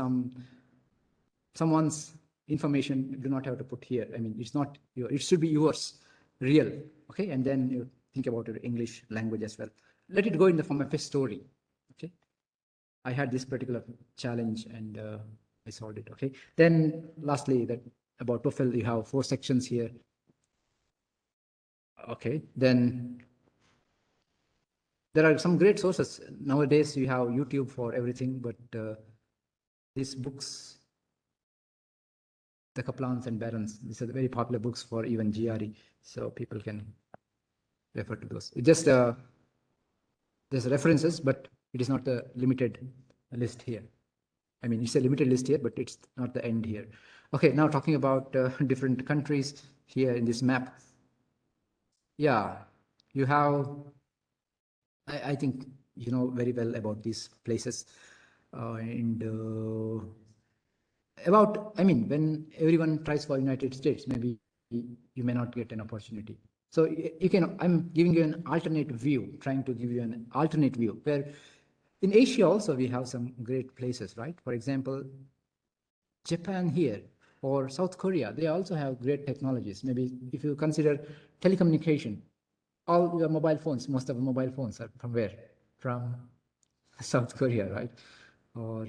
someone's information. You do not have to put here. I mean, it's not your, it should be yours, real. Okay, and then you think about your English language as well. Let it go in the form of a story. Okay, I had this particular challenge and I solved it. Okay, then lastly, that about TOEFL, you have 4 sections here. Okay, then there are some great sources. Nowadays, you have YouTube for everything, but these books, the Kaplans and Barons, these are the very popular books for even GRE, so people can refer to those. It just there's references, but it is not the limited list here. I mean, it's a limited list here, but it's not the end here. Okay, now talking about different countries here in this map. Yeah, you have, I think you know very well about these places. And about, I mean, when everyone tries for United States, maybe you may not get an opportunity. So you can, I'm giving you an alternate view, trying to give you an alternate view, where in Asia also we have some great places, right? For example, Japan here or South Korea, they also have great technologies. Maybe if you consider telecommunication, all your mobile phones, most of the mobile phones are from where? From South Korea, right? Or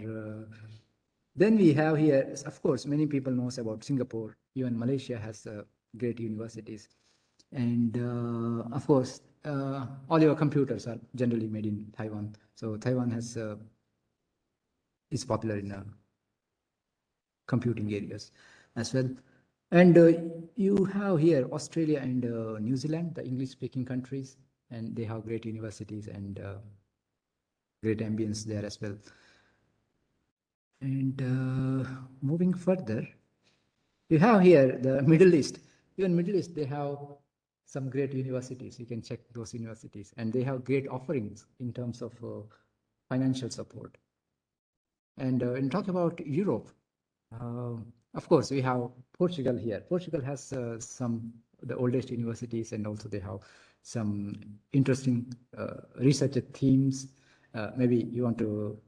then we have here, of course, many people knows about Singapore. Even Malaysia has great universities. And of course, all your computers are generally made in Taiwan. So Taiwan is popular in computing areas as well. And you have here Australia and New Zealand, the English-speaking countries, and they have great universities and great ambience there as well. And moving further, you have here the Middle East. Even Middle East, they have some great universities. You can check those universities, and they have great offerings in terms of financial support. And in talk about Europe, of course, we have Portugal here. Portugal has the oldest universities, and also they have some interesting research themes. Maybe you want to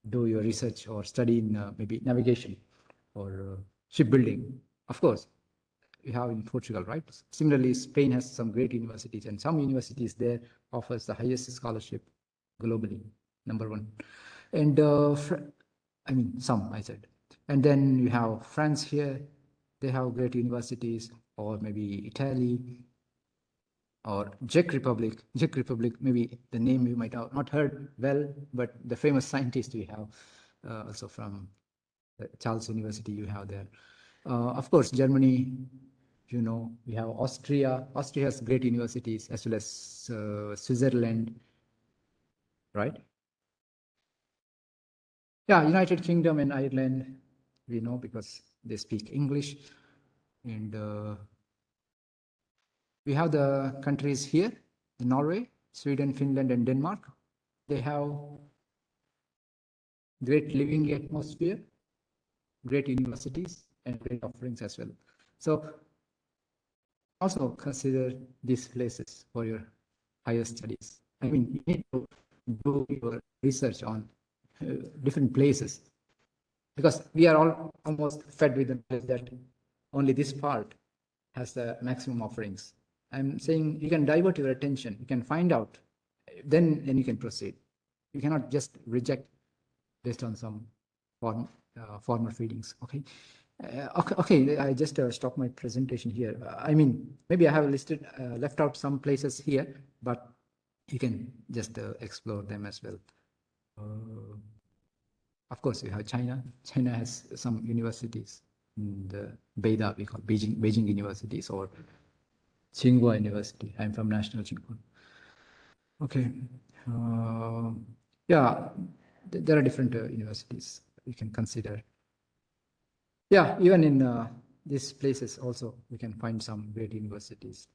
do your research or study in maybe navigation or shipbuilding. Of course, we have in Portugal, right? Similarly, Spain has some great universities, and some universities there offers the highest scholarship globally, #1. And I mean, some, I said. And then you have France here. They have great universities, or maybe Italy, or Czech Republic. Czech Republic, maybe the name you might have not heard well, but the famous scientist we have also from Charles University you have there. Of course, Germany, you know, we have Austria. Austria has great universities, as well as Switzerland, right? Yeah, United Kingdom and Ireland, we know because they speak English. And we have the countries here, Norway, Sweden, Finland, and Denmark. They have great living atmosphere, great universities, and great offerings as well. So also consider these places for your higher studies. I mean, you need to do your research on different places, because we are all almost fed with the knowledge that only this part has the maximum offerings. I'm saying you can divert your attention, you can find out, then you can proceed. You cannot just reject based on some former feelings. Okay. Okay, I just stop my presentation here. I mean, maybe I have listed, left out some places here, but you can just explore them as well. Of course, we have China. China has some universities in the Beida, we call Beijing universities, or Tsing Hua University. I'm from National Tsing Hua. Okay. Yeah, there are different universities you can consider. Yeah, even in these places also, we can find some great universities.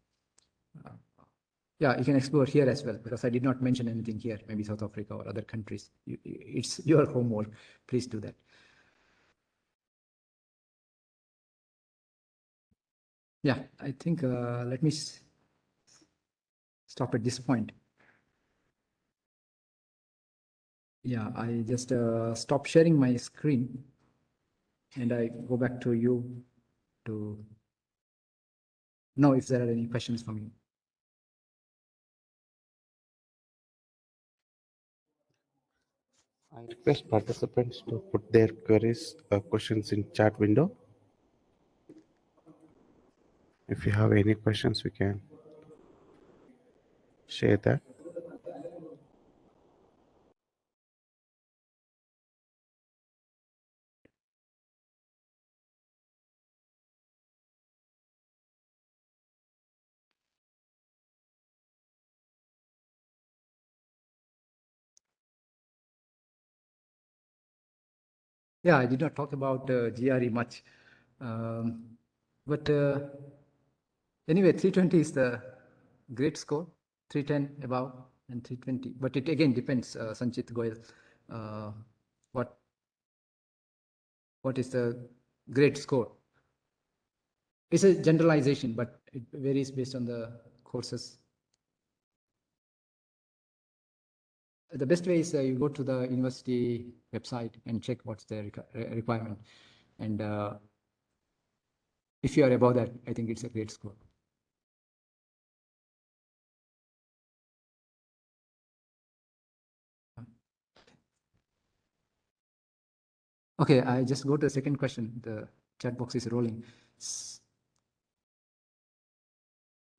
Yeah, you can explore here as well, because I did not mention anything here, maybe South Africa or other countries. It's your homework. Please do that. Yeah, I think let me stop at this point. Yeah, I just stop sharing my screen and I go back to you to know if there are any questions from you. I request participants to put their queries, questions in chat window. If you have any questions, we can share that. Yeah, I did not talk about GRE much, but anyway, 320 is the great score, 310 above and 320. But it again depends, Sanchit Goyal, what is the great score? It's a generalization, but it varies based on the courses. The best way is you go to the university website and check what's the requirement. And if you are above that, I think it's a great score. Okay, I just go to the second question. The chat box is rolling.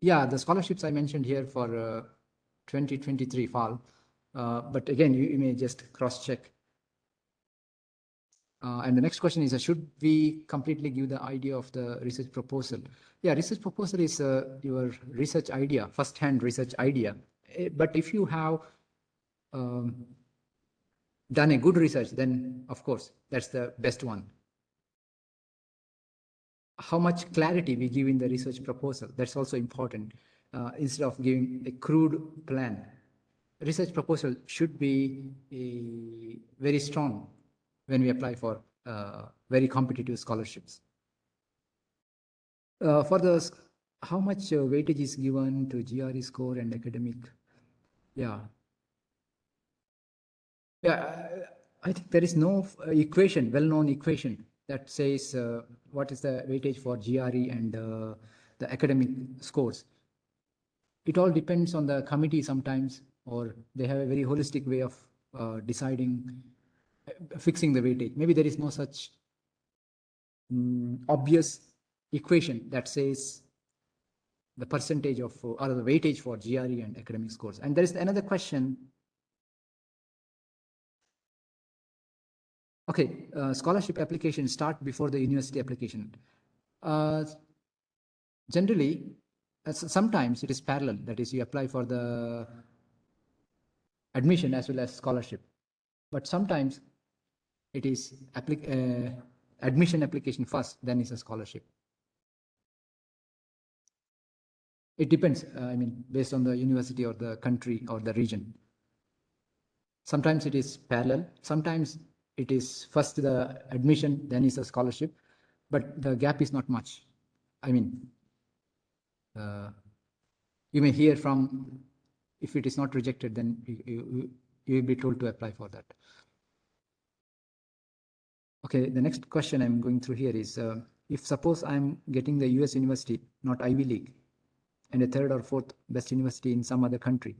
Yeah, the scholarships I mentioned here for 2023 fall, but again, you may just cross-check. And the next question is, should we completely give the idea of the research proposal? Yeah, research proposal is your research idea, first-hand research idea. But if you have done a good research, then of course, that's the best one. How much clarity we give in the research proposal, that's also important. Instead of giving a crude plan, research proposal should be very strong when we apply for very competitive scholarships. For the how much weightage is given to GRE score and academic? Yeah. Yeah, I think there is no equation, well-known equation that says what is the weightage for GRE and the academic scores. It all depends on the committee sometimes, or they have a very holistic way of deciding, fixing the weightage. Maybe there is no such obvious equation that says the percentage of or the weightage for GRE and academic scores. And there is another question. Okay, scholarship application start before the university application. Generally, sometimes it is parallel. That is, you apply for the admission as well as scholarship. But sometimes it is admission application first, then is a scholarship. It depends, I mean, based on the university or the country or the region. Sometimes it is parallel. Sometimes it is first the admission, then is a scholarship. But the gap is not much. I mean, you may hear from, if it is not rejected, then you will be told to apply for that. Okay, the next question I'm going through here is, if suppose I'm getting the US university, not Ivy League, and a third or fourth best university in some other country,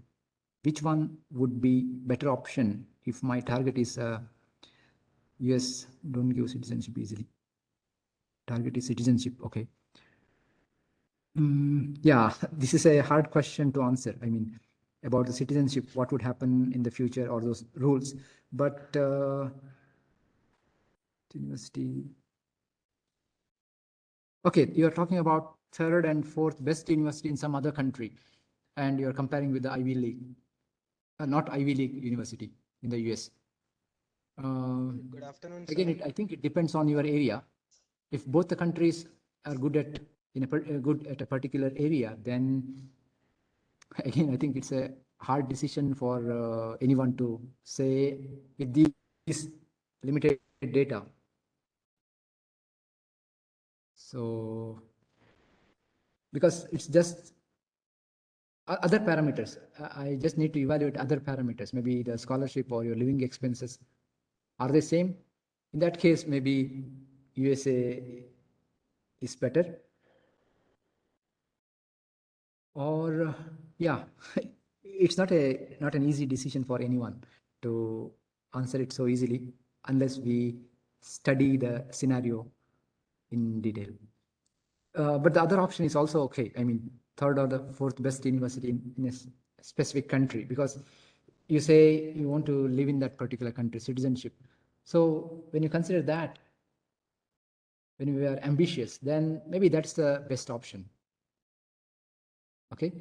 which one would be better option if my target is US, don't give citizenship easily. Target is citizenship, okay. Yeah, this is a hard question to answer. I mean, about the citizenship, what would happen in the future or those rules. But university. Okay, you're talking about third and fourth best university in some other country, and you're comparing with the Ivy League, not Ivy League university in the US. Good afternoon, Again, sir. I think it depends on your area. If both the countries are good at good at a particular area, then again, I think it's a hard decision for anyone to say with these limited data. So, because it's just other parameters, I just need to evaluate other parameters, maybe the scholarship or your living expenses. Are they same? In that case, maybe USA is better. Or yeah, it's not an easy decision for anyone to answer it so easily unless we study the scenario in detail. But the other option is also okay. I mean, third or the fourth best university in a specific country, because you say you want to live in that particular country, citizenship. So when you consider that, when we are ambitious, then maybe that's the best option. Okay.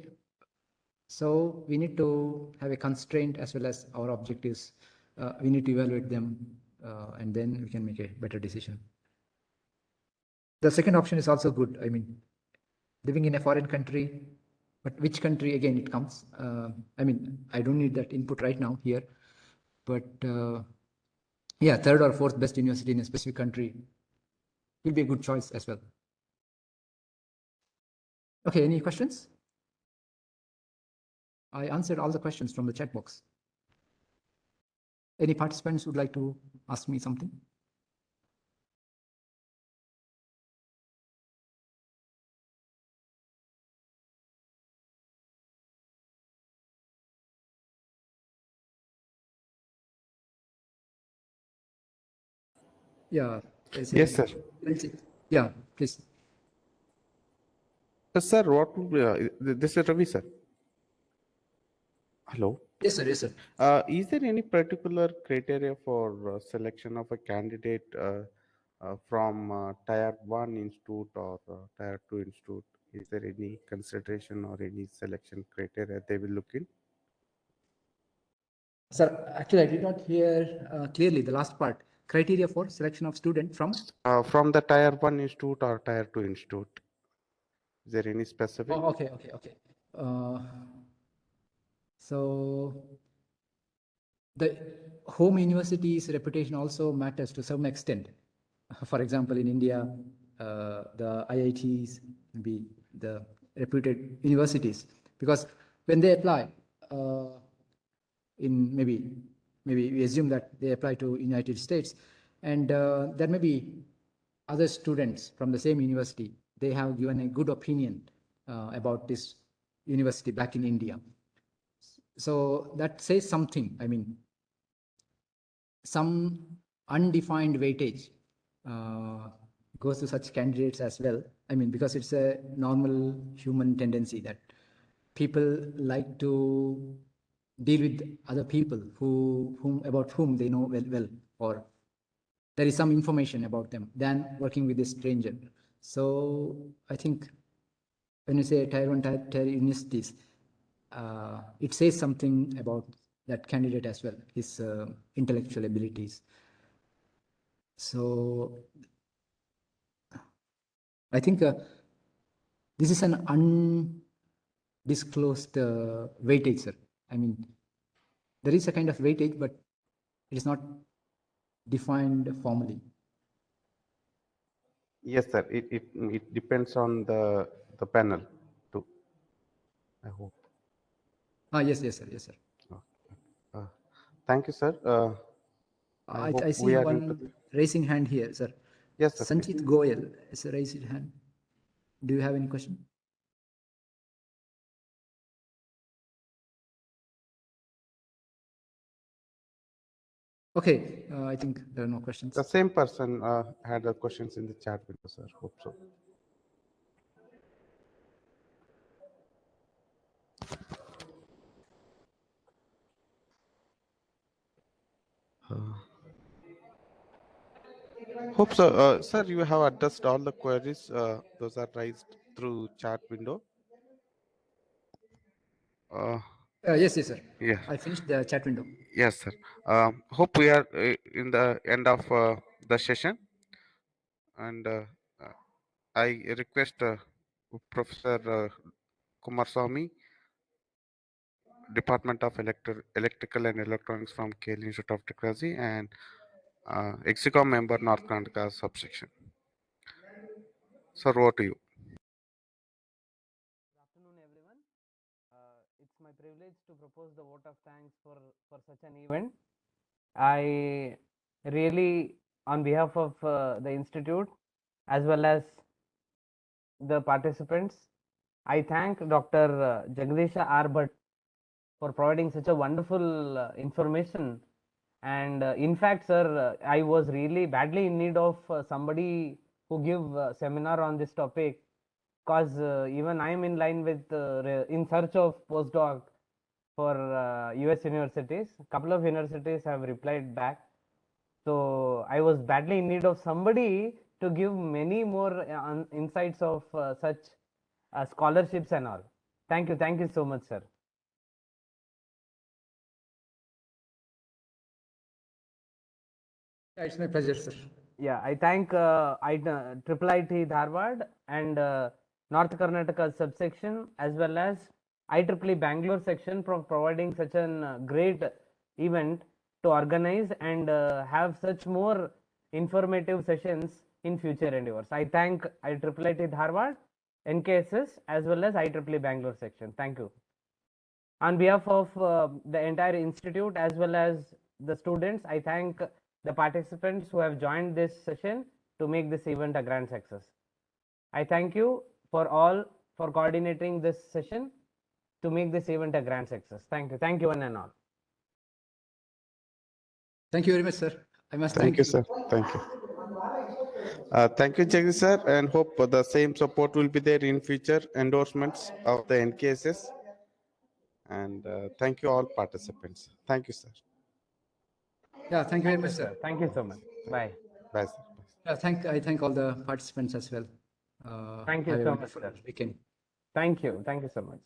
So we need to have a constraint as well as our objectives. We need to evaluate them, and then we can make a better decision. The second option is also good. I mean, living in a foreign country, but which country again it comes. I mean, I don't need that input right now here, but yeah, third or fourth best university in a specific country will be a good choice as well. Okay, any questions? I answered all the questions from the chat box. Any participants would like to ask me something? Yeah. Yes, sir. Yeah, please. Sir, what would this is Ravi, sir. Hello. Yes, sir. Yes, sir. Is there any particular criteria for selection of a candidate from Tier 1 institute or Tier 2 institute? Is there any consideration or any selection criteria they will look in? Sir, actually, I did not hear clearly the last part. Criteria for selection of student from? From the Tier 1 institute or Tier 2 institute. Is there any specific? Oh, okay. So the home university's reputation also matters to some extent. For example, in India, the IITs, maybe the reputed universities, because when they apply, in maybe we assume that they apply to United States, and there may be other students from the same university. They have given a good opinion about this university back in India. So that says something. I mean, some undefined weightage goes to such candidates as well. I mean, because it's a normal human tendency that people like to deal with other people about whom they know well, or there is some information about them than working with a stranger. So I think when you say Tier 1, Tier universities, it says something about that candidate as well, his intellectual abilities. So I think this is an undisclosed weightage, sir. I mean, there is a kind of weightage, but it is not defined formally. Yes, sir. It depends on the panel too, I hope. Yes, sir. Yes, sir. Thank you, sir. I see one raising hand here, sir. Yes, sir. Sanchit Goyal is a raised hand. Do you have any question? Okay, I think there are no questions. The same person had questions in the chat window, sir. Hope so. Hope so. Sir, you have addressed all the queries. Those are raised through chat window. Yes, sir. Yeah. I finished the chat window. Yes, sir. Hope we are in the end of the session. And I request Professor Kumarswamy, Department of Electrical and Electronics from KL Institute of Technology, and Execom member, North Karnataka subsection. Sir, over to you. Good afternoon, everyone. It's my privilege to propose the vote of thanks for such an event. I really, on behalf of the institute as well as the participants, I thank Dr. Jagadeesha R Bhat for providing such a wonderful information. And in fact, sir, I was really badly in need of somebody who give a seminar on this topic, because even I am in line with in search of postdoc for US universities. A couple of universities have replied back. So I was badly in need of somebody to give many more insights of such scholarships and all. Thank you so much, sir. It's my pleasure, sir. Yeah, I thank IIIT Dharwad and North Karnataka subsection, as well as IEEE Bangalore section for providing such a great event to organize and have such more informative sessions in future endeavors. I thank IIIT Dharwad, NKSS, as well as IEEE Bangalore section. Thank you. On behalf of the entire institute as well as the students, I thank the participants who have joined this session to make this event a grand success. I thank you for all for coordinating this session to make this event a grand success. Thank you one and all. Thank you very much, sir. I must Thank you, sir. Thank you. Thank you, Jagdish sir, and hope the same support will be there in future endorsements of the NKSS. And thank you all participants. Thank you, sir. Yeah, thank you very Thank you, much, sir. sir. Thank you so much. Bye. Bye, sir. I thank all the participants as well. Thank you Have a so much, wonderful sir. weekend. Thank you. Thank you so much.